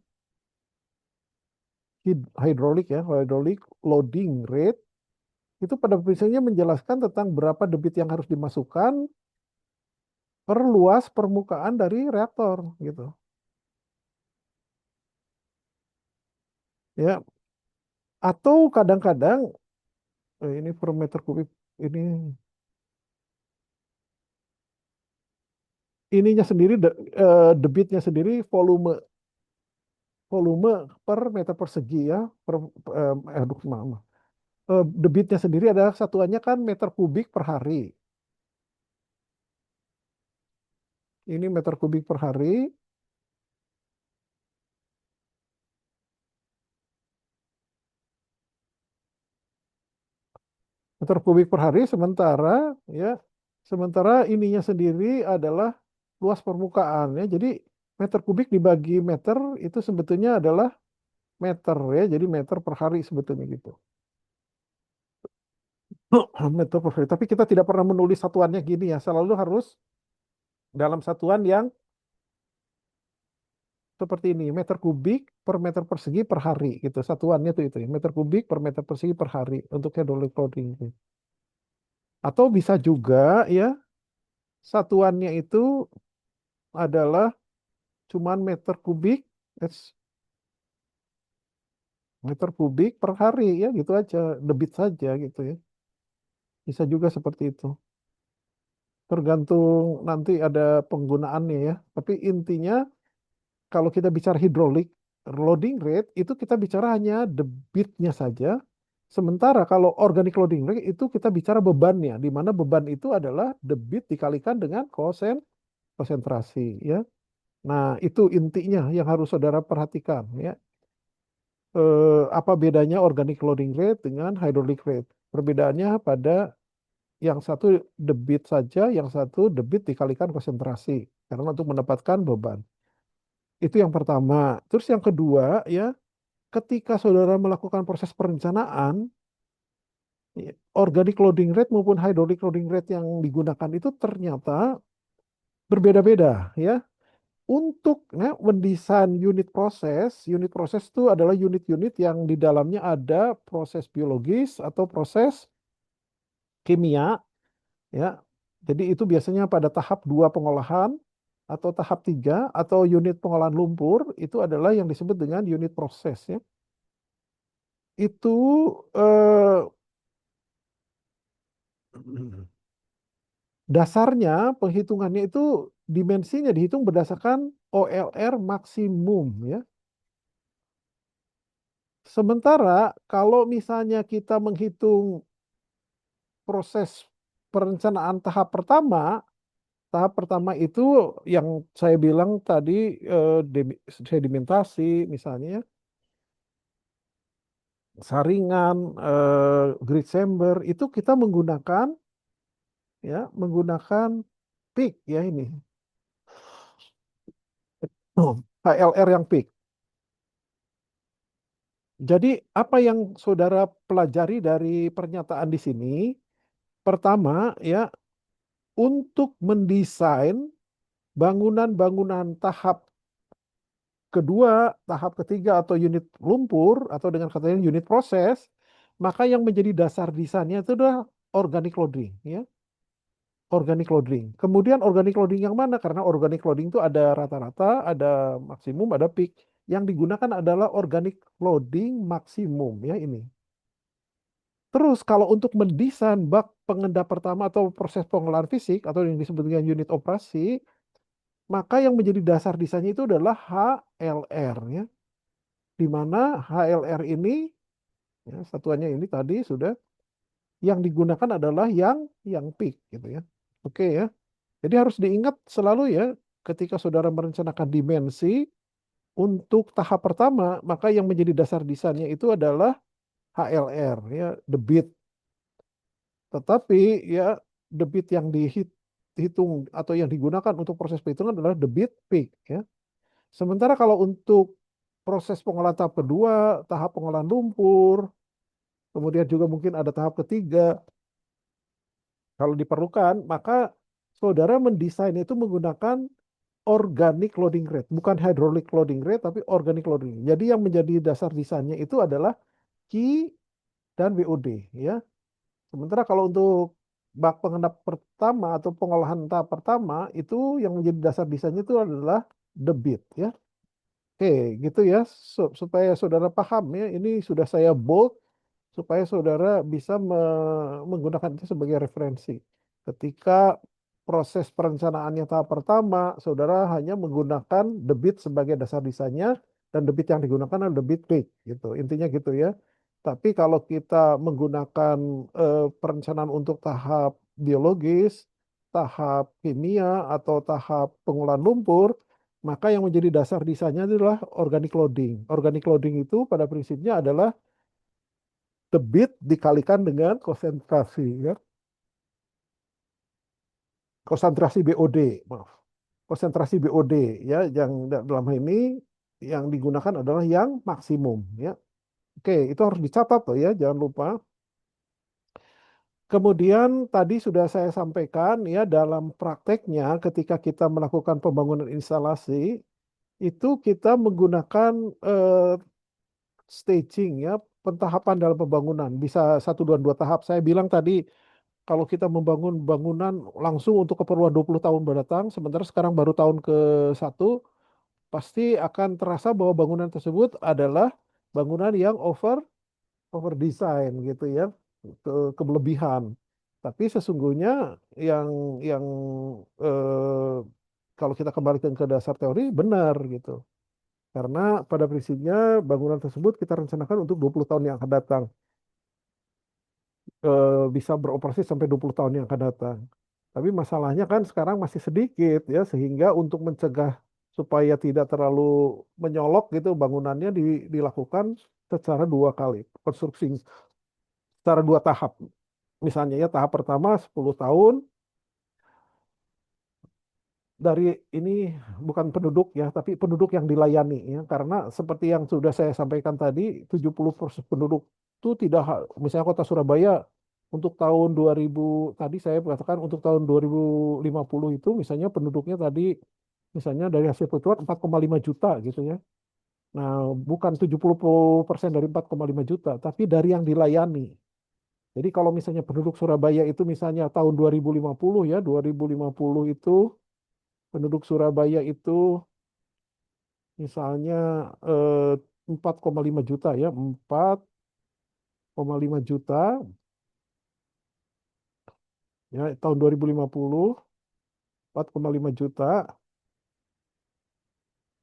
hydraulic loading rate itu pada prinsipnya menjelaskan tentang berapa debit yang harus dimasukkan per luas permukaan dari reaktor gitu. Ya, atau kadang-kadang ini per meter kubik ini ininya sendiri debitnya sendiri volume volume per meter persegi ya per aduh maaf. Debitnya sendiri adalah satuannya kan meter kubik per hari. Ini meter kubik per hari, meter kubik per hari ya sementara ininya sendiri adalah luas permukaan ya. Jadi meter kubik dibagi meter itu sebetulnya adalah meter ya. Jadi meter per hari sebetulnya gitu. Meter per hari. Tapi kita tidak pernah menulis satuannya gini ya. Selalu harus dalam satuan yang seperti ini, meter kubik per meter persegi per hari gitu. Satuannya tuh itu ya, meter kubik per meter persegi per hari untuk hydraulic loading itu. Atau bisa juga ya, satuannya itu adalah cuman meter kubik, meter kubik per hari ya gitu aja, debit saja gitu ya. Bisa juga seperti itu. Tergantung nanti ada penggunaannya ya. Tapi intinya kalau kita bicara hidrolik loading rate itu kita bicara hanya debitnya saja. Sementara kalau organic loading rate itu kita bicara bebannya, di mana beban itu adalah debit dikalikan dengan konsentrasi ya. Nah, itu intinya yang harus saudara perhatikan ya. Apa bedanya organic loading rate dengan hydraulic rate? Perbedaannya pada yang satu debit saja, yang satu debit dikalikan konsentrasi karena untuk mendapatkan beban. Itu yang pertama. Terus yang kedua ya, ketika saudara melakukan proses perencanaan, ya, organic loading rate maupun hydraulic loading rate yang digunakan itu ternyata berbeda-beda ya. Untuk ya, mendesain unit proses itu adalah unit-unit yang di dalamnya ada proses biologis atau proses kimia ya. Jadi itu biasanya pada tahap 2 pengolahan atau tahap 3 atau unit pengolahan lumpur itu adalah yang disebut dengan unit proses ya. Itu eh, dasarnya penghitungannya itu dimensinya dihitung berdasarkan OLR maksimum ya. Sementara kalau misalnya kita menghitung proses perencanaan tahap pertama itu yang saya bilang tadi sedimentasi misalnya, saringan, grid chamber itu kita menggunakan peak ya ini. HLR yang peak. Jadi apa yang saudara pelajari dari pernyataan di sini? Pertama ya, untuk mendesain bangunan-bangunan tahap kedua, tahap ketiga atau unit lumpur atau dengan katanya unit proses, maka yang menjadi dasar desainnya itu adalah organic loading ya. Organic loading. Kemudian organic loading yang mana? Karena organic loading itu ada rata-rata, ada maksimum, ada peak. Yang digunakan adalah organic loading maksimum ya ini. Terus kalau untuk mendesain bak pengendap pertama atau proses pengolahan fisik atau yang disebut dengan unit operasi, maka yang menjadi dasar desainnya itu adalah HLR ya. Di mana HLR ini ya, satuannya ini tadi sudah yang digunakan adalah yang peak gitu ya. Oke ya. Jadi harus diingat selalu ya ketika saudara merencanakan dimensi untuk tahap pertama, maka yang menjadi dasar desainnya itu adalah HLR ya, debit. Tetapi ya debit yang dihitung atau yang digunakan untuk proses perhitungan adalah debit peak ya. Sementara kalau untuk proses pengolahan tahap kedua, tahap pengolahan lumpur, kemudian juga mungkin ada tahap ketiga, kalau diperlukan, maka saudara mendesain itu menggunakan organic loading rate, bukan hydraulic loading rate, tapi organic loading. Jadi yang menjadi dasar desainnya itu adalah Q dan WOD, ya. Sementara kalau untuk bak pengendap pertama atau pengolahan tahap pertama itu yang menjadi dasar desainnya itu adalah debit ya. Oke, gitu ya. Supaya saudara paham ya, ini sudah saya bold supaya saudara bisa menggunakan itu sebagai referensi. Ketika proses perencanaannya tahap pertama, saudara hanya menggunakan debit sebagai dasar desainnya dan debit yang digunakan adalah debit rate gitu. Intinya gitu ya. Tapi kalau kita menggunakan perencanaan untuk tahap biologis, tahap kimia atau tahap pengolahan lumpur, maka yang menjadi dasar desainnya adalah organic loading. Organic loading itu pada prinsipnya adalah debit dikalikan dengan konsentrasi ya. Konsentrasi BOD, maaf. Konsentrasi BOD ya yang dalam hal ini yang digunakan adalah yang maksimum ya. Oke, itu harus dicatat loh ya, jangan lupa. Kemudian tadi sudah saya sampaikan ya dalam prakteknya ketika kita melakukan pembangunan instalasi itu kita menggunakan eh, staging ya, pentahapan dalam pembangunan. Bisa satu dua dua tahap. Saya bilang tadi kalau kita membangun bangunan langsung untuk keperluan 20 tahun mendatang, sementara sekarang baru tahun ke-1, pasti akan terasa bahwa bangunan tersebut adalah bangunan yang over design gitu ya, kelebihan. Tapi sesungguhnya yang yang kalau kita kembalikan ke dasar teori benar gitu. Karena pada prinsipnya bangunan tersebut kita rencanakan untuk 20 tahun yang akan datang. Bisa beroperasi sampai 20 tahun yang akan datang. Tapi masalahnya kan sekarang masih sedikit ya, sehingga untuk mencegah supaya tidak terlalu menyolok gitu bangunannya dilakukan secara dua kali, konstruksi secara dua tahap. Misalnya ya tahap pertama 10 tahun, dari ini bukan penduduk ya, tapi penduduk yang dilayani ya. Karena seperti yang sudah saya sampaikan tadi, 70% penduduk itu tidak, misalnya kota Surabaya untuk tahun 2000 tadi saya katakan untuk tahun 2050 itu misalnya penduduknya tadi misalnya dari hasil perhitungan 4,5 juta gitu ya. Nah, bukan 70% dari 4,5 juta, tapi dari yang dilayani. Jadi kalau misalnya penduduk Surabaya itu misalnya tahun 2050 ya, 2050 itu penduduk Surabaya itu misalnya eh, 4,5 juta ya, 4,5 juta ya tahun 2050 4,5 juta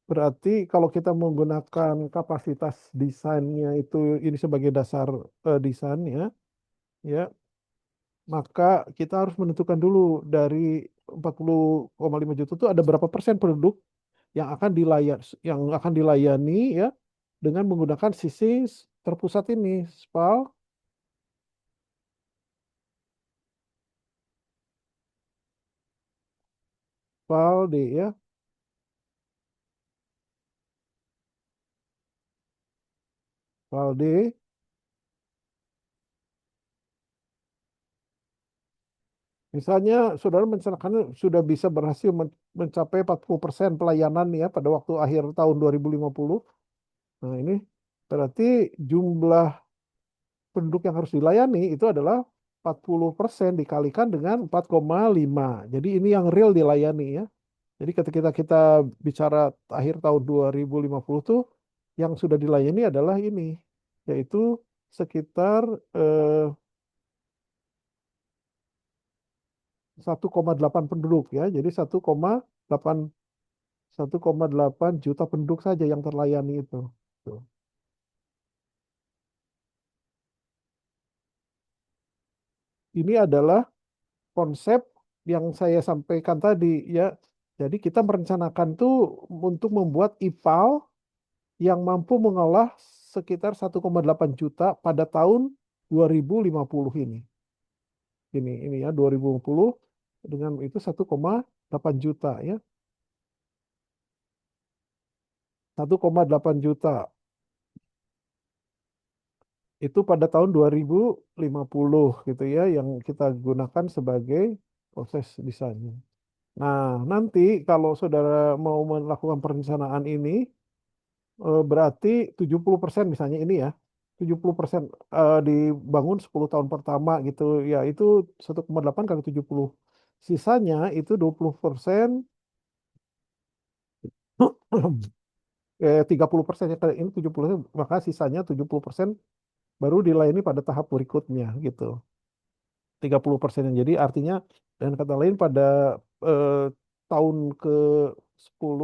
berarti kalau kita menggunakan kapasitas desainnya itu ini sebagai dasar desainnya ya maka kita harus menentukan dulu dari 40,5 juta itu ada berapa persen penduduk yang akan dilayani ya dengan menggunakan sisi terpusat ini SPAL D ya. SPAL D misalnya saudara menceritakan sudah bisa berhasil mencapai 40% pelayanan ya pada waktu akhir tahun 2050. Nah, ini berarti jumlah penduduk yang harus dilayani itu adalah 40% dikalikan dengan 4,5. Jadi ini yang real dilayani ya. Jadi ketika kita bicara akhir tahun 2050 tuh yang sudah dilayani adalah ini, yaitu sekitar eh, 1,8 penduduk ya. Jadi 1,8 juta penduduk saja yang terlayani itu. Tuh. Ini adalah konsep yang saya sampaikan tadi ya. Jadi kita merencanakan tuh untuk membuat IPAL yang mampu mengolah sekitar 1,8 juta pada tahun 2050 ini. Ini ya 2050 dengan itu 1,8 juta ya. 1,8 juta itu pada tahun 2050 gitu ya yang kita gunakan sebagai proses desainnya. Nah, nanti kalau saudara mau melakukan perencanaan ini berarti 70% misalnya ini ya. 70% dibangun 10 tahun pertama gitu. Ya, itu 1,8 kali 70. Sisanya itu 20%, 30%, ya, ini 70, maka sisanya 70% baru dilayani pada tahap berikutnya gitu. 30%. Jadi artinya dengan kata lain pada eh, tahun ke-10,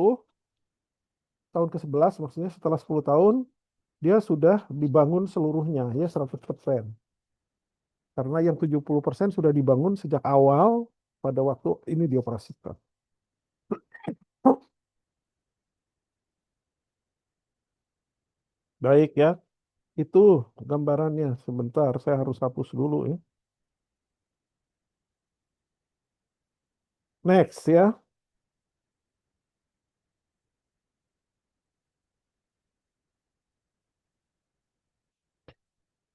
tahun ke-11 maksudnya setelah 10 tahun dia sudah dibangun seluruhnya ya 100%. Karena yang 70% sudah dibangun sejak awal pada waktu ini dioperasikan. Baik ya, itu gambarannya. Sebentar, saya harus hapus dulu ya. Next ya.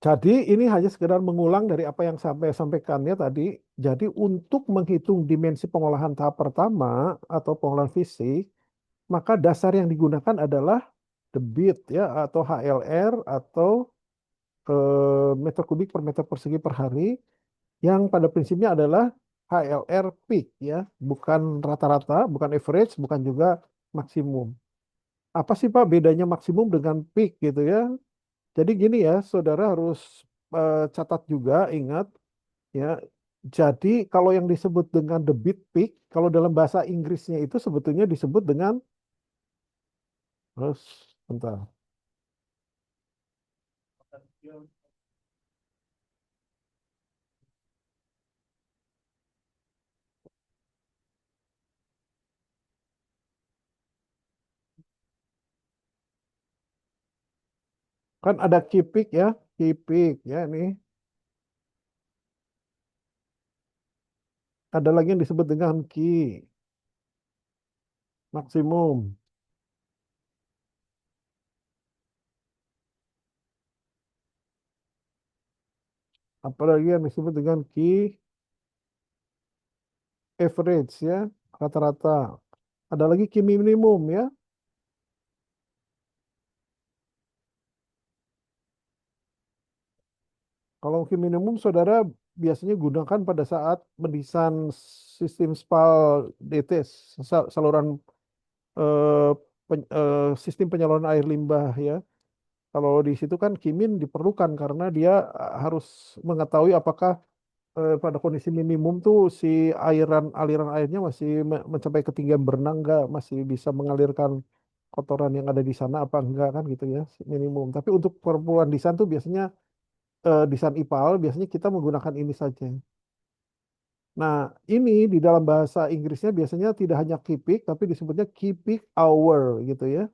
Jadi ini hanya sekedar mengulang dari apa yang sampai sampaikannya tadi. Jadi untuk menghitung dimensi pengolahan tahap pertama atau pengolahan fisik, maka dasar yang digunakan adalah debit ya atau HLR atau meter kubik per meter persegi per hari yang pada prinsipnya adalah HLR peak ya, bukan rata-rata, bukan average, bukan juga maksimum. Apa sih Pak bedanya maksimum dengan peak gitu ya? Jadi gini ya, saudara harus catat juga, ingat ya. Jadi kalau yang disebut dengan the beat peak, kalau dalam bahasa Inggrisnya itu sebetulnya disebut dengan, terus bentar, kan ada key peak ya, key peak ya ini. Ada lagi yang disebut dengan key maksimum. Apalagi yang disebut dengan key average ya, rata-rata. Ada lagi key minimum ya. Kalau key minimum saudara biasanya gunakan pada saat mendesain sistem SPAL DT, saluran eh, sistem penyaluran air limbah ya. Kalau di situ kan kimin diperlukan karena dia harus mengetahui apakah pada kondisi minimum tuh si aliran airnya masih mencapai ketinggian berenang nggak, masih bisa mengalirkan kotoran yang ada di sana apa enggak kan gitu ya, minimum. Tapi untuk keperluan desain tuh biasanya desain IPAL biasanya kita menggunakan ini saja. Nah, ini di dalam bahasa Inggrisnya biasanya tidak hanya key peak tapi disebutnya key peak hour gitu ya.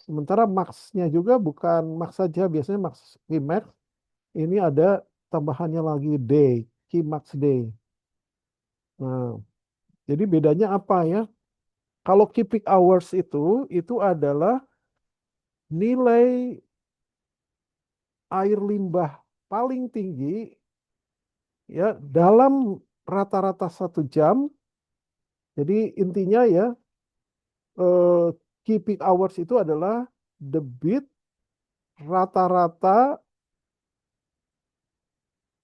Sementara max-nya juga bukan max saja, biasanya max key max ini ada tambahannya lagi day, key max day. Nah, jadi bedanya apa ya? Kalau key peak hours itu adalah nilai air limbah paling tinggi ya dalam rata-rata 1 jam. Jadi intinya ya eh, key peak hours itu adalah debit rata-rata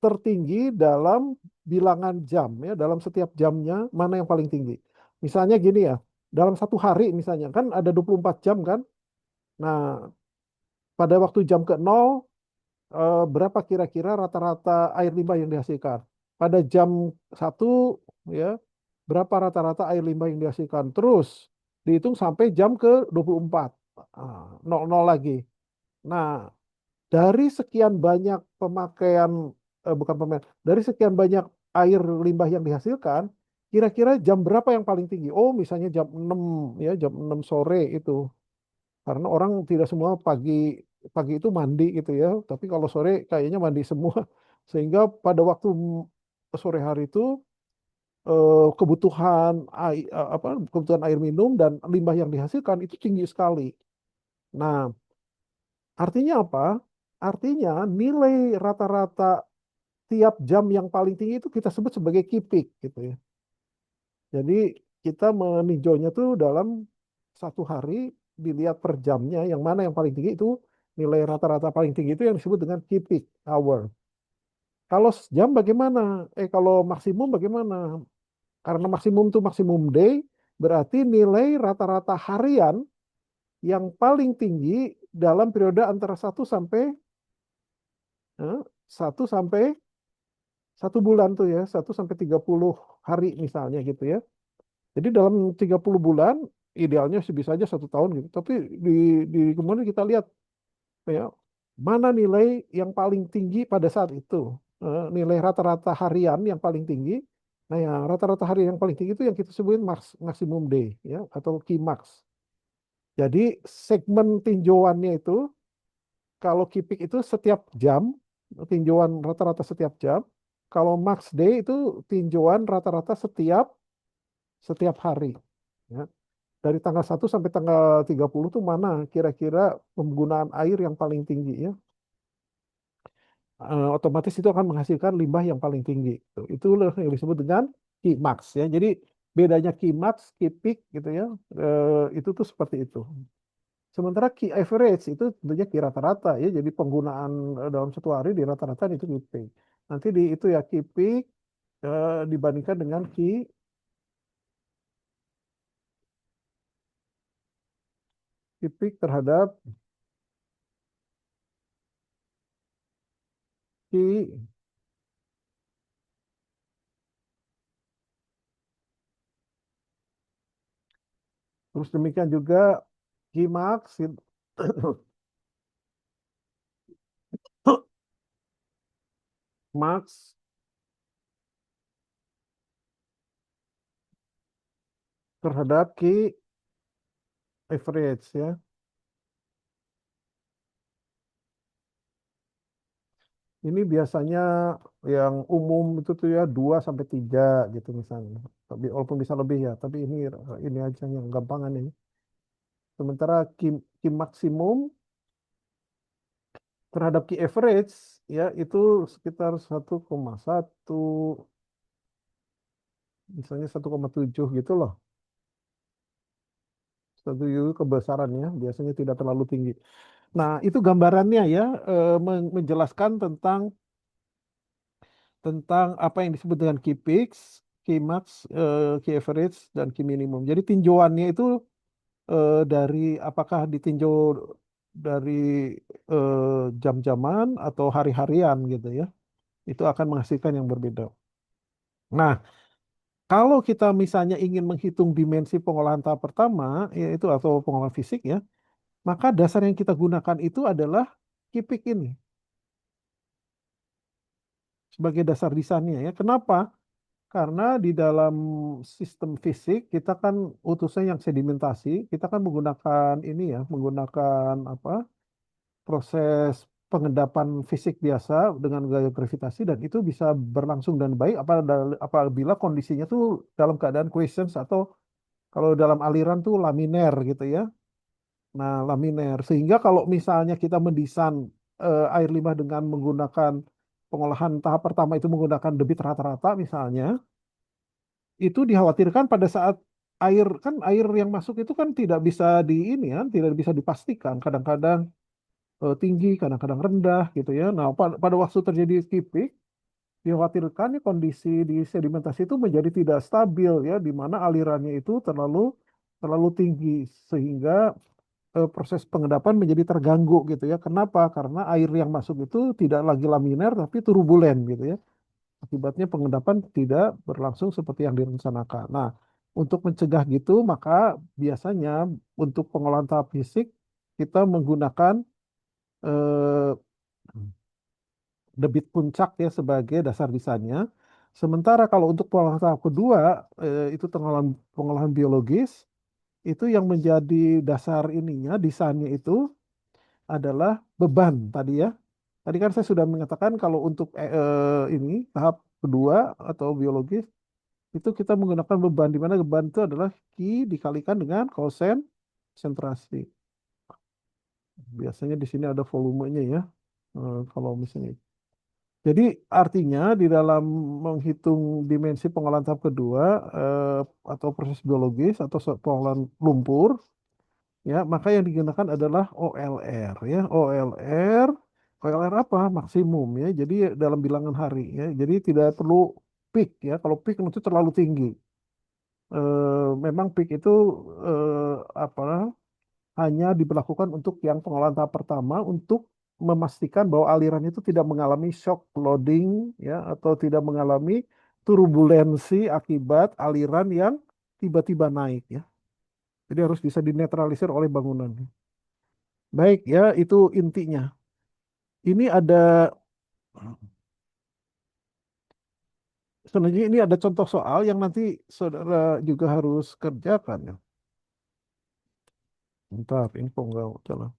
tertinggi dalam bilangan jam ya, dalam setiap jamnya mana yang paling tinggi. Misalnya gini ya, dalam satu hari misalnya kan ada 24 jam kan. Nah, pada waktu jam ke-0 berapa kira-kira rata-rata air limbah yang dihasilkan? Pada jam 1 ya, berapa rata-rata air limbah yang dihasilkan? Terus dihitung sampai jam ke 24. 00 lagi. Nah, dari sekian banyak pemakaian, bukan pemakaian, dari sekian banyak air limbah yang dihasilkan, kira-kira jam berapa yang paling tinggi? Oh, misalnya jam 6 ya, jam 6 sore itu. Karena orang tidak semua pagi pagi itu mandi gitu ya, tapi kalau sore kayaknya mandi semua. Sehingga pada waktu sore hari itu kebutuhan kebutuhan air minum dan limbah yang dihasilkan itu tinggi sekali. Nah, artinya apa? Artinya nilai rata-rata tiap jam yang paling tinggi itu kita sebut sebagai key peak gitu ya. Jadi kita meninjaunya tuh dalam satu hari dilihat per jamnya, yang mana yang paling tinggi itu nilai rata-rata paling tinggi itu yang disebut dengan key peak hour. Kalau jam bagaimana? Kalau maksimum bagaimana? Karena maksimum itu maksimum day, berarti nilai rata-rata harian yang paling tinggi dalam periode antara 1 sampai 1 bulan tuh ya, 1 sampai 30 hari misalnya gitu ya. Jadi dalam 30 bulan, idealnya sih bisa aja 1 tahun gitu. Tapi di, kemudian kita lihat ya, mana nilai yang paling tinggi pada saat itu. Nilai rata-rata harian yang paling tinggi. Nah ya, rata-rata harian yang paling tinggi itu yang kita sebutin maksimum day ya, atau key max. Jadi segmen tinjauannya itu, kalau key peak itu setiap jam, tinjauan rata-rata setiap jam. Kalau max day itu tinjauan rata-rata setiap hari. Ya. Dari tanggal 1 sampai tanggal 30 tuh mana kira-kira penggunaan air yang paling tinggi ya. Otomatis itu akan menghasilkan limbah yang paling tinggi. Itu yang disebut dengan key max ya. Jadi bedanya key max, key peak gitu ya. Itu tuh seperti itu. Sementara key average itu tentunya key rata-rata ya. Jadi penggunaan dalam satu hari di rata-rata itu key peak. Nanti di itu ya key peak dibandingkan dengan key peak terhadap key. Terus demikian juga key max max terhadap key average ya. Ini biasanya yang umum itu tuh ya 2 sampai 3 gitu misalnya. Tapi walaupun bisa lebih ya, tapi ini aja yang gampangan ini. Sementara key maksimum terhadap key average ya itu sekitar 1,1, misalnya 1,7 gitu loh. 1,7 kebesarannya biasanya tidak terlalu tinggi. Nah, itu gambarannya ya, menjelaskan tentang apa yang disebut dengan key peaks, key max, key average, dan key minimum. Jadi tinjauannya itu dari apakah ditinjau dari jam-jaman atau hari-harian gitu ya. Itu akan menghasilkan yang berbeda. Nah, kalau kita misalnya ingin menghitung dimensi pengolahan tahap pertama, yaitu atau pengolahan fisik ya, maka dasar yang kita gunakan itu adalah key peak ini sebagai dasar desainnya ya. Kenapa? Karena di dalam sistem fisik kita kan utusnya yang sedimentasi, kita kan menggunakan ini ya, menggunakan apa? Proses pengendapan fisik biasa dengan gaya gravitasi, dan itu bisa berlangsung dan baik apabila kondisinya tuh dalam keadaan quiescence, atau kalau dalam aliran tuh laminer gitu ya. Nah, laminer. Sehingga kalau misalnya kita mendesain air limbah dengan menggunakan pengolahan tahap pertama itu menggunakan debit rata-rata misalnya, itu dikhawatirkan pada saat air yang masuk itu kan tidak bisa di ini kan, tidak bisa dipastikan. Kadang-kadang tinggi, kadang-kadang rendah gitu ya. Nah, pada waktu terjadi skipping, dikhawatirkan ya kondisi di sedimentasi itu menjadi tidak stabil ya, di mana alirannya itu terlalu tinggi sehingga proses pengendapan menjadi terganggu gitu ya. Kenapa? Karena air yang masuk itu tidak lagi laminer tapi turbulen gitu ya. Akibatnya pengendapan tidak berlangsung seperti yang direncanakan. Nah, untuk mencegah gitu, maka biasanya untuk pengolahan tahap fisik kita menggunakan eh, debit puncak ya sebagai dasar desainnya. Sementara kalau untuk pengolahan tahap kedua, itu pengolahan biologis, itu yang menjadi dasar ininya, desainnya itu adalah beban tadi ya. Tadi kan saya sudah mengatakan kalau untuk ini tahap kedua atau biologis itu kita menggunakan beban, di mana beban itu adalah Q dikalikan dengan kosen konsentrasi. Biasanya di sini ada volumenya ya. Kalau misalnya. Jadi artinya di dalam menghitung dimensi pengolahan tahap kedua atau proses biologis atau pengolahan lumpur, Ya, maka yang digunakan adalah OLR ya. OLR apa? Maksimum ya. Jadi dalam bilangan hari ya. Jadi tidak perlu peak ya. Kalau peak itu terlalu tinggi. Memang peak itu apa? Hanya diberlakukan untuk yang pengelolaan tahap pertama untuk memastikan bahwa aliran itu tidak mengalami shock loading ya atau tidak mengalami turbulensi akibat aliran yang tiba-tiba naik ya. Jadi harus bisa dinetralisir oleh bangunan. Baik ya, itu intinya. Ini ada sebenarnya ini ada contoh soal yang nanti saudara juga harus kerjakan ya. Bentar, info enggak jalan.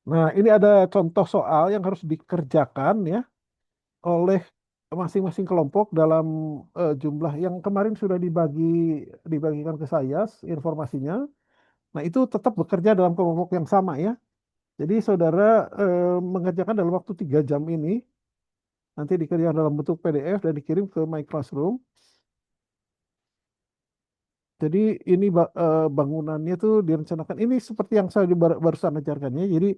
Nah, ini ada contoh soal yang harus dikerjakan ya oleh masing-masing kelompok dalam jumlah yang kemarin sudah dibagikan ke saya informasinya. Nah, itu tetap bekerja dalam kelompok yang sama ya. Jadi saudara mengerjakan dalam waktu 3 jam ini, nanti dikerjakan dalam bentuk PDF dan dikirim ke My Classroom. Jadi ini bangunannya tuh direncanakan ini seperti yang saya barusan ajarkannya. Jadi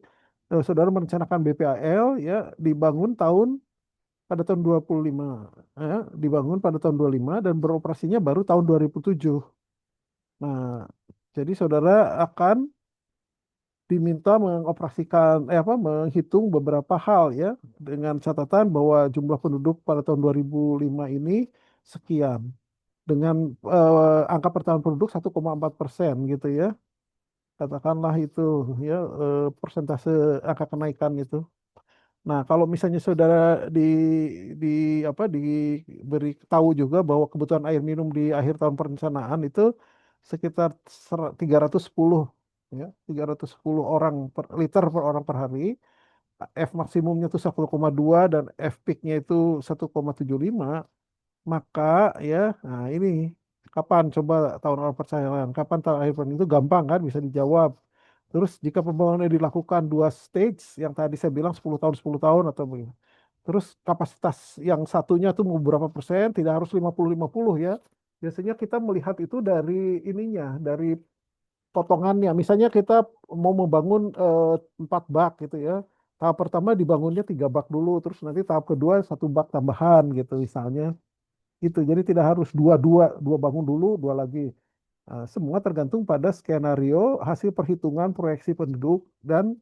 saudara merencanakan BPAL ya dibangun pada tahun 25 dibangun pada tahun 25 dan beroperasinya baru tahun 2007. Nah, jadi saudara akan diminta mengoperasikan menghitung beberapa hal ya dengan catatan bahwa jumlah penduduk pada tahun 2005 ini sekian dengan angka pertambahan penduduk 1,4% gitu ya. Katakanlah itu ya persentase angka kenaikan itu. Nah, kalau misalnya saudara di diberi tahu juga bahwa kebutuhan air minum di akhir tahun perencanaan itu sekitar 310 ya, 310 orang per liter per orang per hari. F maksimumnya itu 1,2 dan F peaknya itu 1,75, maka ya, nah ini kapan coba tahun awal percayaan, kapan tahun akhir perencanaan itu gampang kan bisa dijawab. Terus jika pembangunan dilakukan 2 stage, yang tadi saya bilang 10 tahun 10 tahun atau begini. Terus kapasitas yang satunya tuh mau berapa persen, tidak harus 50-50 ya. Biasanya kita melihat itu dari ininya, dari potongannya. Misalnya kita mau membangun 4 bak gitu ya. Tahap pertama dibangunnya 3 bak dulu, terus nanti tahap kedua 1 bak tambahan gitu misalnya. Gitu. Jadi tidak harus dua bangun dulu, dua lagi. Semua tergantung pada skenario, hasil perhitungan proyeksi penduduk dan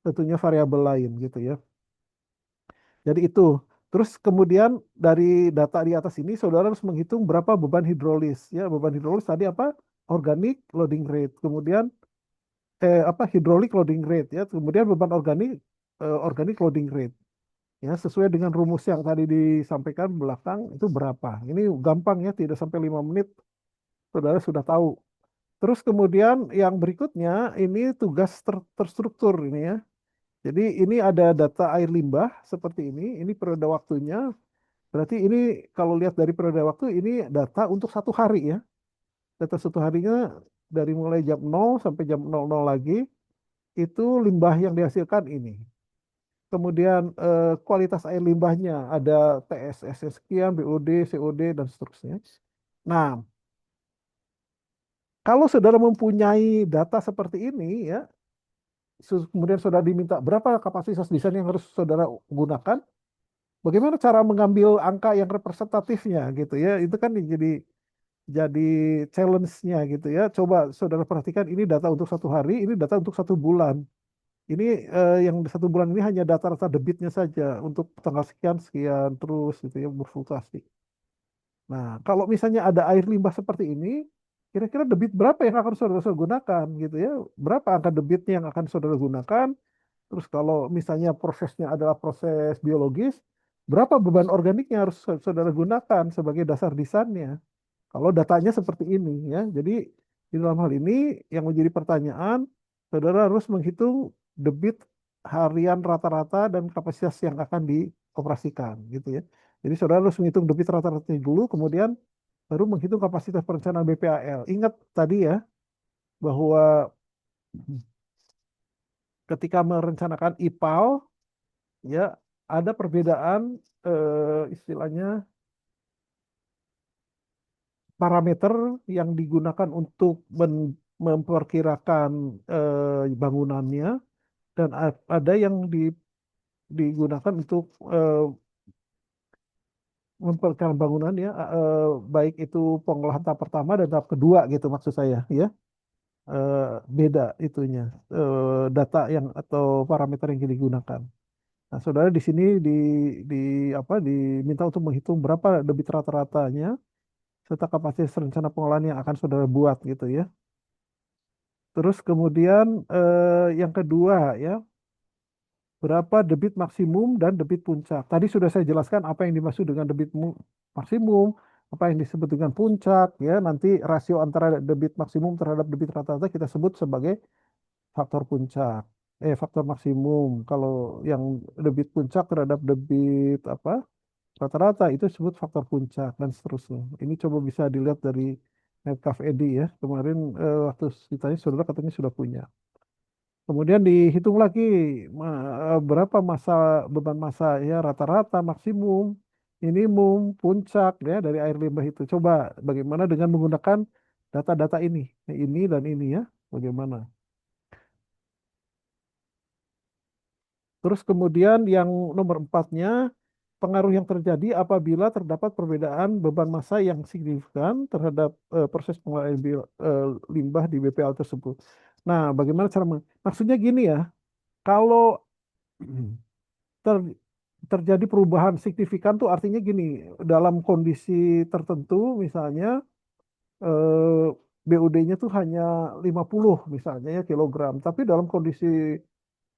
tentunya variabel lain gitu ya. Jadi itu. Terus kemudian dari data di atas ini saudara harus menghitung berapa beban hidrolis ya. Beban hidrolis tadi apa? Organic loading rate. Kemudian hidrolik loading rate ya. Kemudian beban organic loading rate. Ya, sesuai dengan rumus yang tadi disampaikan belakang itu berapa. Ini gampang ya, tidak sampai 5 menit saudara sudah tahu. Terus kemudian yang berikutnya ini tugas terstruktur ini ya. Jadi ini ada data air limbah seperti ini periode waktunya. Berarti ini kalau lihat dari periode waktu ini data untuk 1 hari ya. Data 1 harinya dari mulai jam 0 sampai jam 00 lagi itu limbah yang dihasilkan ini. Kemudian kualitas air limbahnya ada TSS sekian, BOD, COD dan seterusnya. Nah, kalau saudara mempunyai data seperti ini ya, kemudian saudara diminta berapa kapasitas desain yang harus saudara gunakan, bagaimana cara mengambil angka yang representatifnya gitu ya, itu kan jadi challenge-nya gitu ya. Coba saudara perhatikan ini data untuk 1 hari, ini data untuk 1 bulan. Ini yang 1 bulan ini hanya data-data debitnya saja untuk tanggal sekian sekian terus gitu ya berfluktuasi. Nah, kalau misalnya ada air limbah seperti ini, kira-kira debit berapa yang akan saudara gunakan gitu ya? Berapa angka debitnya yang akan saudara gunakan? Terus kalau misalnya prosesnya adalah proses biologis, berapa beban organik yang harus saudara gunakan sebagai dasar desainnya? Kalau datanya seperti ini ya. Jadi di dalam hal ini yang menjadi pertanyaan, saudara harus menghitung debit harian rata-rata dan kapasitas yang akan dioperasikan gitu ya. Jadi saudara harus menghitung debit rata-rata dulu, kemudian baru menghitung kapasitas perencanaan BPAL. Ingat tadi ya bahwa ketika merencanakan IPAL ya ada perbedaan istilahnya parameter yang digunakan untuk memperkirakan bangunannya dan ada yang digunakan untuk memperkirakan bangunan ya, baik itu pengolahan tahap pertama dan tahap kedua gitu maksud saya ya. Eh, Beda itunya, data yang atau parameter yang digunakan. Nah, saudara di sini di diminta untuk menghitung berapa debit rata-ratanya serta kapasitas rencana pengolahan yang akan saudara buat gitu ya. Terus kemudian yang kedua ya, berapa debit maksimum dan debit puncak. Tadi sudah saya jelaskan apa yang dimaksud dengan debit maksimum, apa yang disebut dengan puncak ya. Nanti rasio antara debit maksimum terhadap debit rata-rata kita sebut sebagai faktor puncak. Faktor maksimum. Kalau yang debit puncak terhadap debit apa? Rata-rata itu disebut faktor puncak dan seterusnya. Ini coba bisa dilihat dari Metcalf Eddy ya. Kemarin waktu ditanya saudara katanya sudah punya. Kemudian dihitung lagi berapa masa beban masa ya rata-rata, maksimum, minimum, puncak ya dari air limbah itu. Coba bagaimana dengan menggunakan data-data ini dan ini ya, bagaimana? Terus kemudian yang nomor empatnya, pengaruh yang terjadi apabila terdapat perbedaan beban massa yang signifikan terhadap proses pengolahan limbah di BPL tersebut. Nah, bagaimana cara maksudnya gini ya, kalau ter- terjadi perubahan signifikan tuh artinya gini, dalam kondisi tertentu misalnya BUD-nya tuh hanya 50 misalnya ya kilogram, tapi dalam kondisi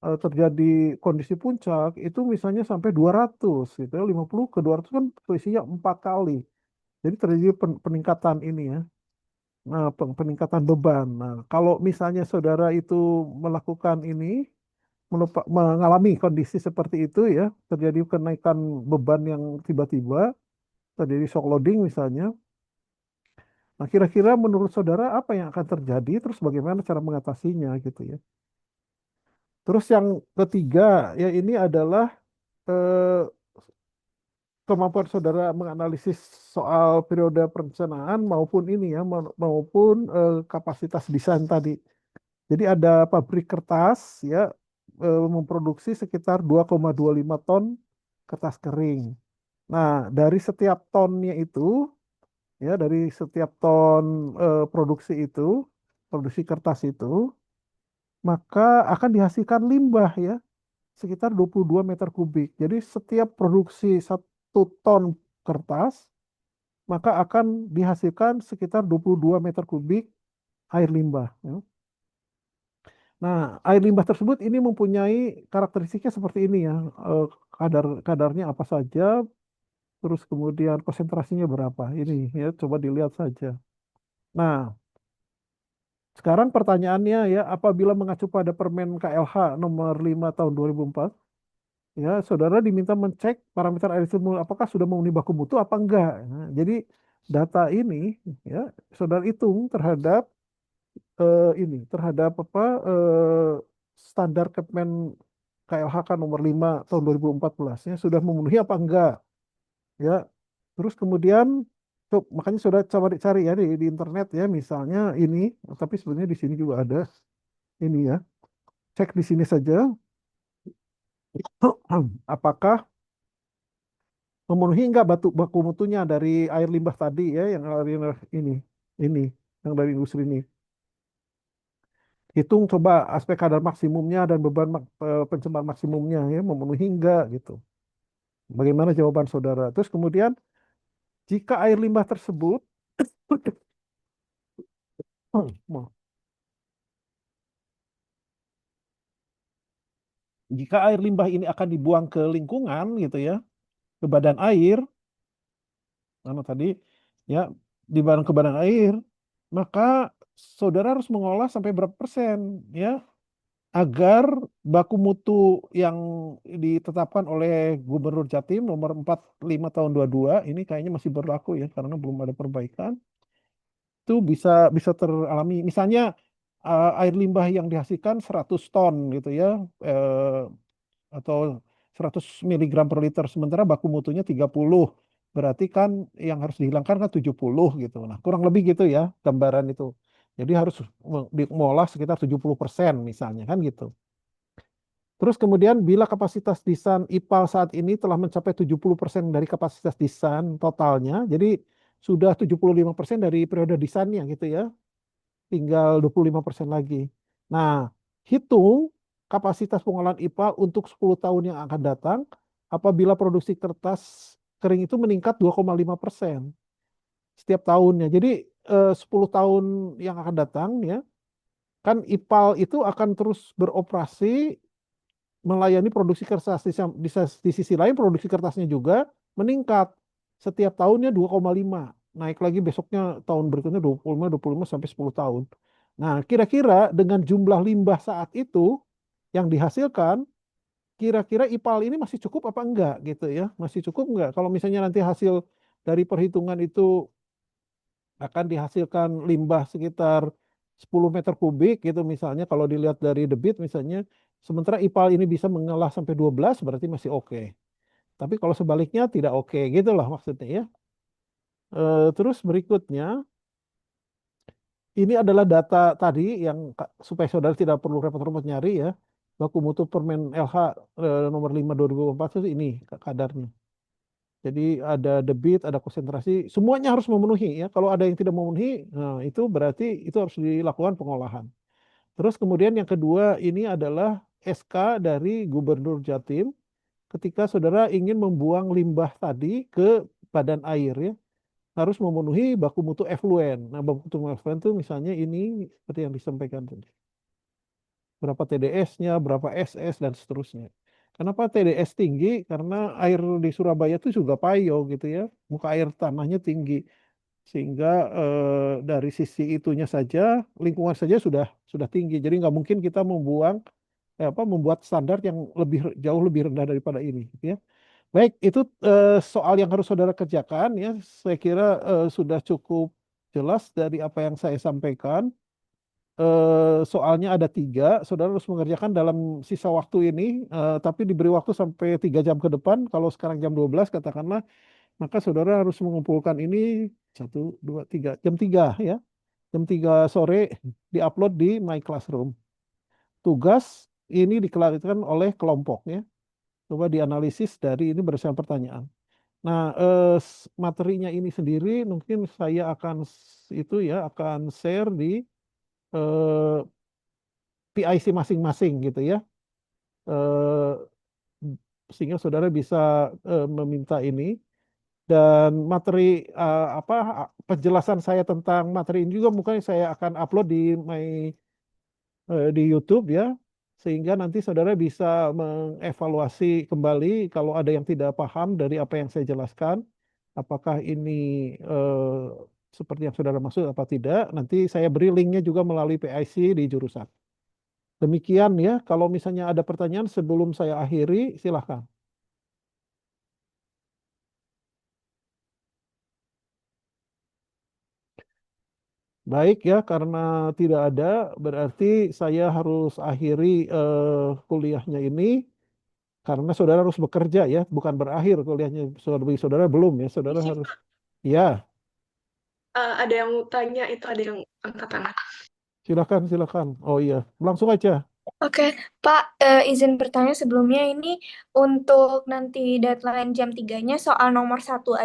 terjadi kondisi puncak itu misalnya sampai 200 gitu ya, 50 ke 200 kan selisihnya 4 kali. Jadi terjadi peningkatan ini ya. Nah, peningkatan beban. Nah, kalau misalnya saudara itu melakukan ini, mengalami kondisi seperti itu ya, terjadi kenaikan beban yang tiba-tiba, terjadi shock loading misalnya. Nah, kira-kira menurut saudara apa yang akan terjadi, terus bagaimana cara mengatasinya gitu ya. Terus yang ketiga, ya ini adalah eh, kemampuan saudara menganalisis soal periode perencanaan maupun ini ya, maupun kapasitas desain tadi. Jadi ada pabrik kertas ya memproduksi sekitar 2,25 ton kertas kering. Nah, dari setiap tonnya itu ya dari setiap ton produksi itu, produksi kertas itu, maka akan dihasilkan limbah ya sekitar 22 meter kubik. Jadi setiap produksi 1 ton kertas maka akan dihasilkan sekitar 22 meter kubik air limbah ya. Nah, air limbah tersebut ini mempunyai karakteristiknya seperti ini ya. Eh, kadarnya apa saja, terus kemudian konsentrasinya berapa. Ini ya, coba dilihat saja. Nah, sekarang pertanyaannya ya, apabila mengacu pada Permen KLH nomor 5 tahun 2004, ya, saudara diminta mencek parameter air sumur apakah sudah memenuhi baku mutu apa enggak. Nah, jadi data ini ya, saudara hitung terhadap terhadap apa standar Kemen KLHK nomor 5 tahun 2014 ya sudah memenuhi apa enggak ya. Terus kemudian makanya sudah coba dicari ya di internet ya misalnya ini, tapi sebenarnya di sini juga ada ini ya. Cek di sini saja apakah memenuhi enggak baku mutunya dari air limbah tadi ya yang air limbah ini yang dari industri ini. Hitung coba aspek kadar maksimumnya dan beban pencemaran maksimumnya ya memenuhi enggak gitu. Bagaimana jawaban saudara? Terus kemudian jika air limbah tersebut jika air limbah ini akan dibuang ke lingkungan gitu ya, ke badan air, mana tadi ya ke badan air, maka saudara harus mengolah sampai berapa persen ya agar baku mutu yang ditetapkan oleh Gubernur Jatim nomor 45 tahun 22 ini kayaknya masih berlaku ya karena belum ada perbaikan itu bisa bisa teralami. Misalnya air limbah yang dihasilkan 100 ton gitu ya atau 100 miligram per liter sementara baku mutunya 30. berarti kan yang harus dihilangkan kan 70 gitu. Nah, kurang lebih gitu ya gambaran itu. Jadi harus diolah sekitar 70% misalnya kan gitu. Terus kemudian bila kapasitas desain IPAL saat ini telah mencapai 70% dari kapasitas desain totalnya, jadi sudah 75% dari periode desainnya gitu ya, tinggal 25% lagi. Nah, hitung kapasitas pengolahan IPAL untuk 10 tahun yang akan datang apabila produksi kertas kering itu meningkat 2,5% setiap tahunnya. Jadi 10 tahun yang akan datang ya, kan IPAL itu akan terus beroperasi melayani produksi kertas. Di sisi lain produksi kertasnya juga meningkat setiap tahunnya 2,5, naik lagi besoknya tahun berikutnya 25 sampai 10 tahun. Nah, kira-kira dengan jumlah limbah saat itu yang dihasilkan, kira-kira IPAL ini masih cukup apa enggak gitu ya? Masih cukup enggak? Kalau misalnya nanti hasil dari perhitungan itu akan dihasilkan limbah sekitar 10 meter kubik gitu misalnya kalau dilihat dari debit misalnya, sementara IPAL ini bisa mengolah sampai 12 berarti masih oke. Tapi kalau sebaliknya tidak oke gitu lah maksudnya ya. Terus berikutnya ini adalah data tadi yang supaya saudara tidak perlu repot-repot nyari ya. Baku mutu permen LH nomor 5 2024 itu ini kadarnya. Jadi ada debit, ada konsentrasi, semuanya harus memenuhi ya. Kalau ada yang tidak memenuhi, nah itu berarti itu harus dilakukan pengolahan. Terus kemudian yang kedua ini adalah SK dari Gubernur Jatim ketika saudara ingin membuang limbah tadi ke badan air ya, harus memenuhi baku mutu efluen. Nah, baku mutu efluen itu misalnya ini seperti yang disampaikan tadi. Berapa TDS-nya, berapa SS dan seterusnya. Kenapa TDS tinggi? Karena air di Surabaya itu juga payo gitu ya, muka air tanahnya tinggi sehingga dari sisi itunya saja lingkungan saja sudah tinggi. Jadi nggak mungkin kita membuat standar yang jauh lebih rendah daripada ini, gitu ya. Baik, itu soal yang harus saudara kerjakan ya. Saya kira sudah cukup jelas dari apa yang saya sampaikan. Soalnya ada 3, saudara harus mengerjakan dalam sisa waktu ini, tapi diberi waktu sampai 3 jam ke depan. Kalau sekarang jam 12 katakanlah, maka saudara harus mengumpulkan ini 1, 2, 3, jam 3 ya. Jam 3 sore diupload di My Classroom. Tugas ini dikelarkan oleh kelompoknya. Coba dianalisis dari ini berdasarkan pertanyaan. Nah, materinya ini sendiri mungkin saya akan itu ya akan share di eh, PIC masing-masing gitu ya. Eh, Sehingga saudara bisa meminta ini dan materi apa penjelasan saya tentang materi ini juga mungkin saya akan upload di YouTube ya, sehingga nanti saudara bisa mengevaluasi kembali kalau ada yang tidak paham dari apa yang saya jelaskan, apakah ini eh, seperti yang saudara maksud apa tidak. Nanti saya beri linknya juga melalui PIC di jurusan. Demikian ya, kalau misalnya ada pertanyaan sebelum saya akhiri, silahkan. Baik ya, karena tidak ada, berarti saya harus akhiri kuliahnya ini, karena saudara harus bekerja ya, bukan berakhir kuliahnya. Bagi saudara belum ya, saudara Izin, harus. Pak. Ya, Ada yang mau tanya, itu ada yang angkat tangan. silakan, silakan. Oh iya, langsung aja. Oke, Pak, izin bertanya sebelumnya ini untuk nanti deadline jam 3-nya soal nomor 1 aja.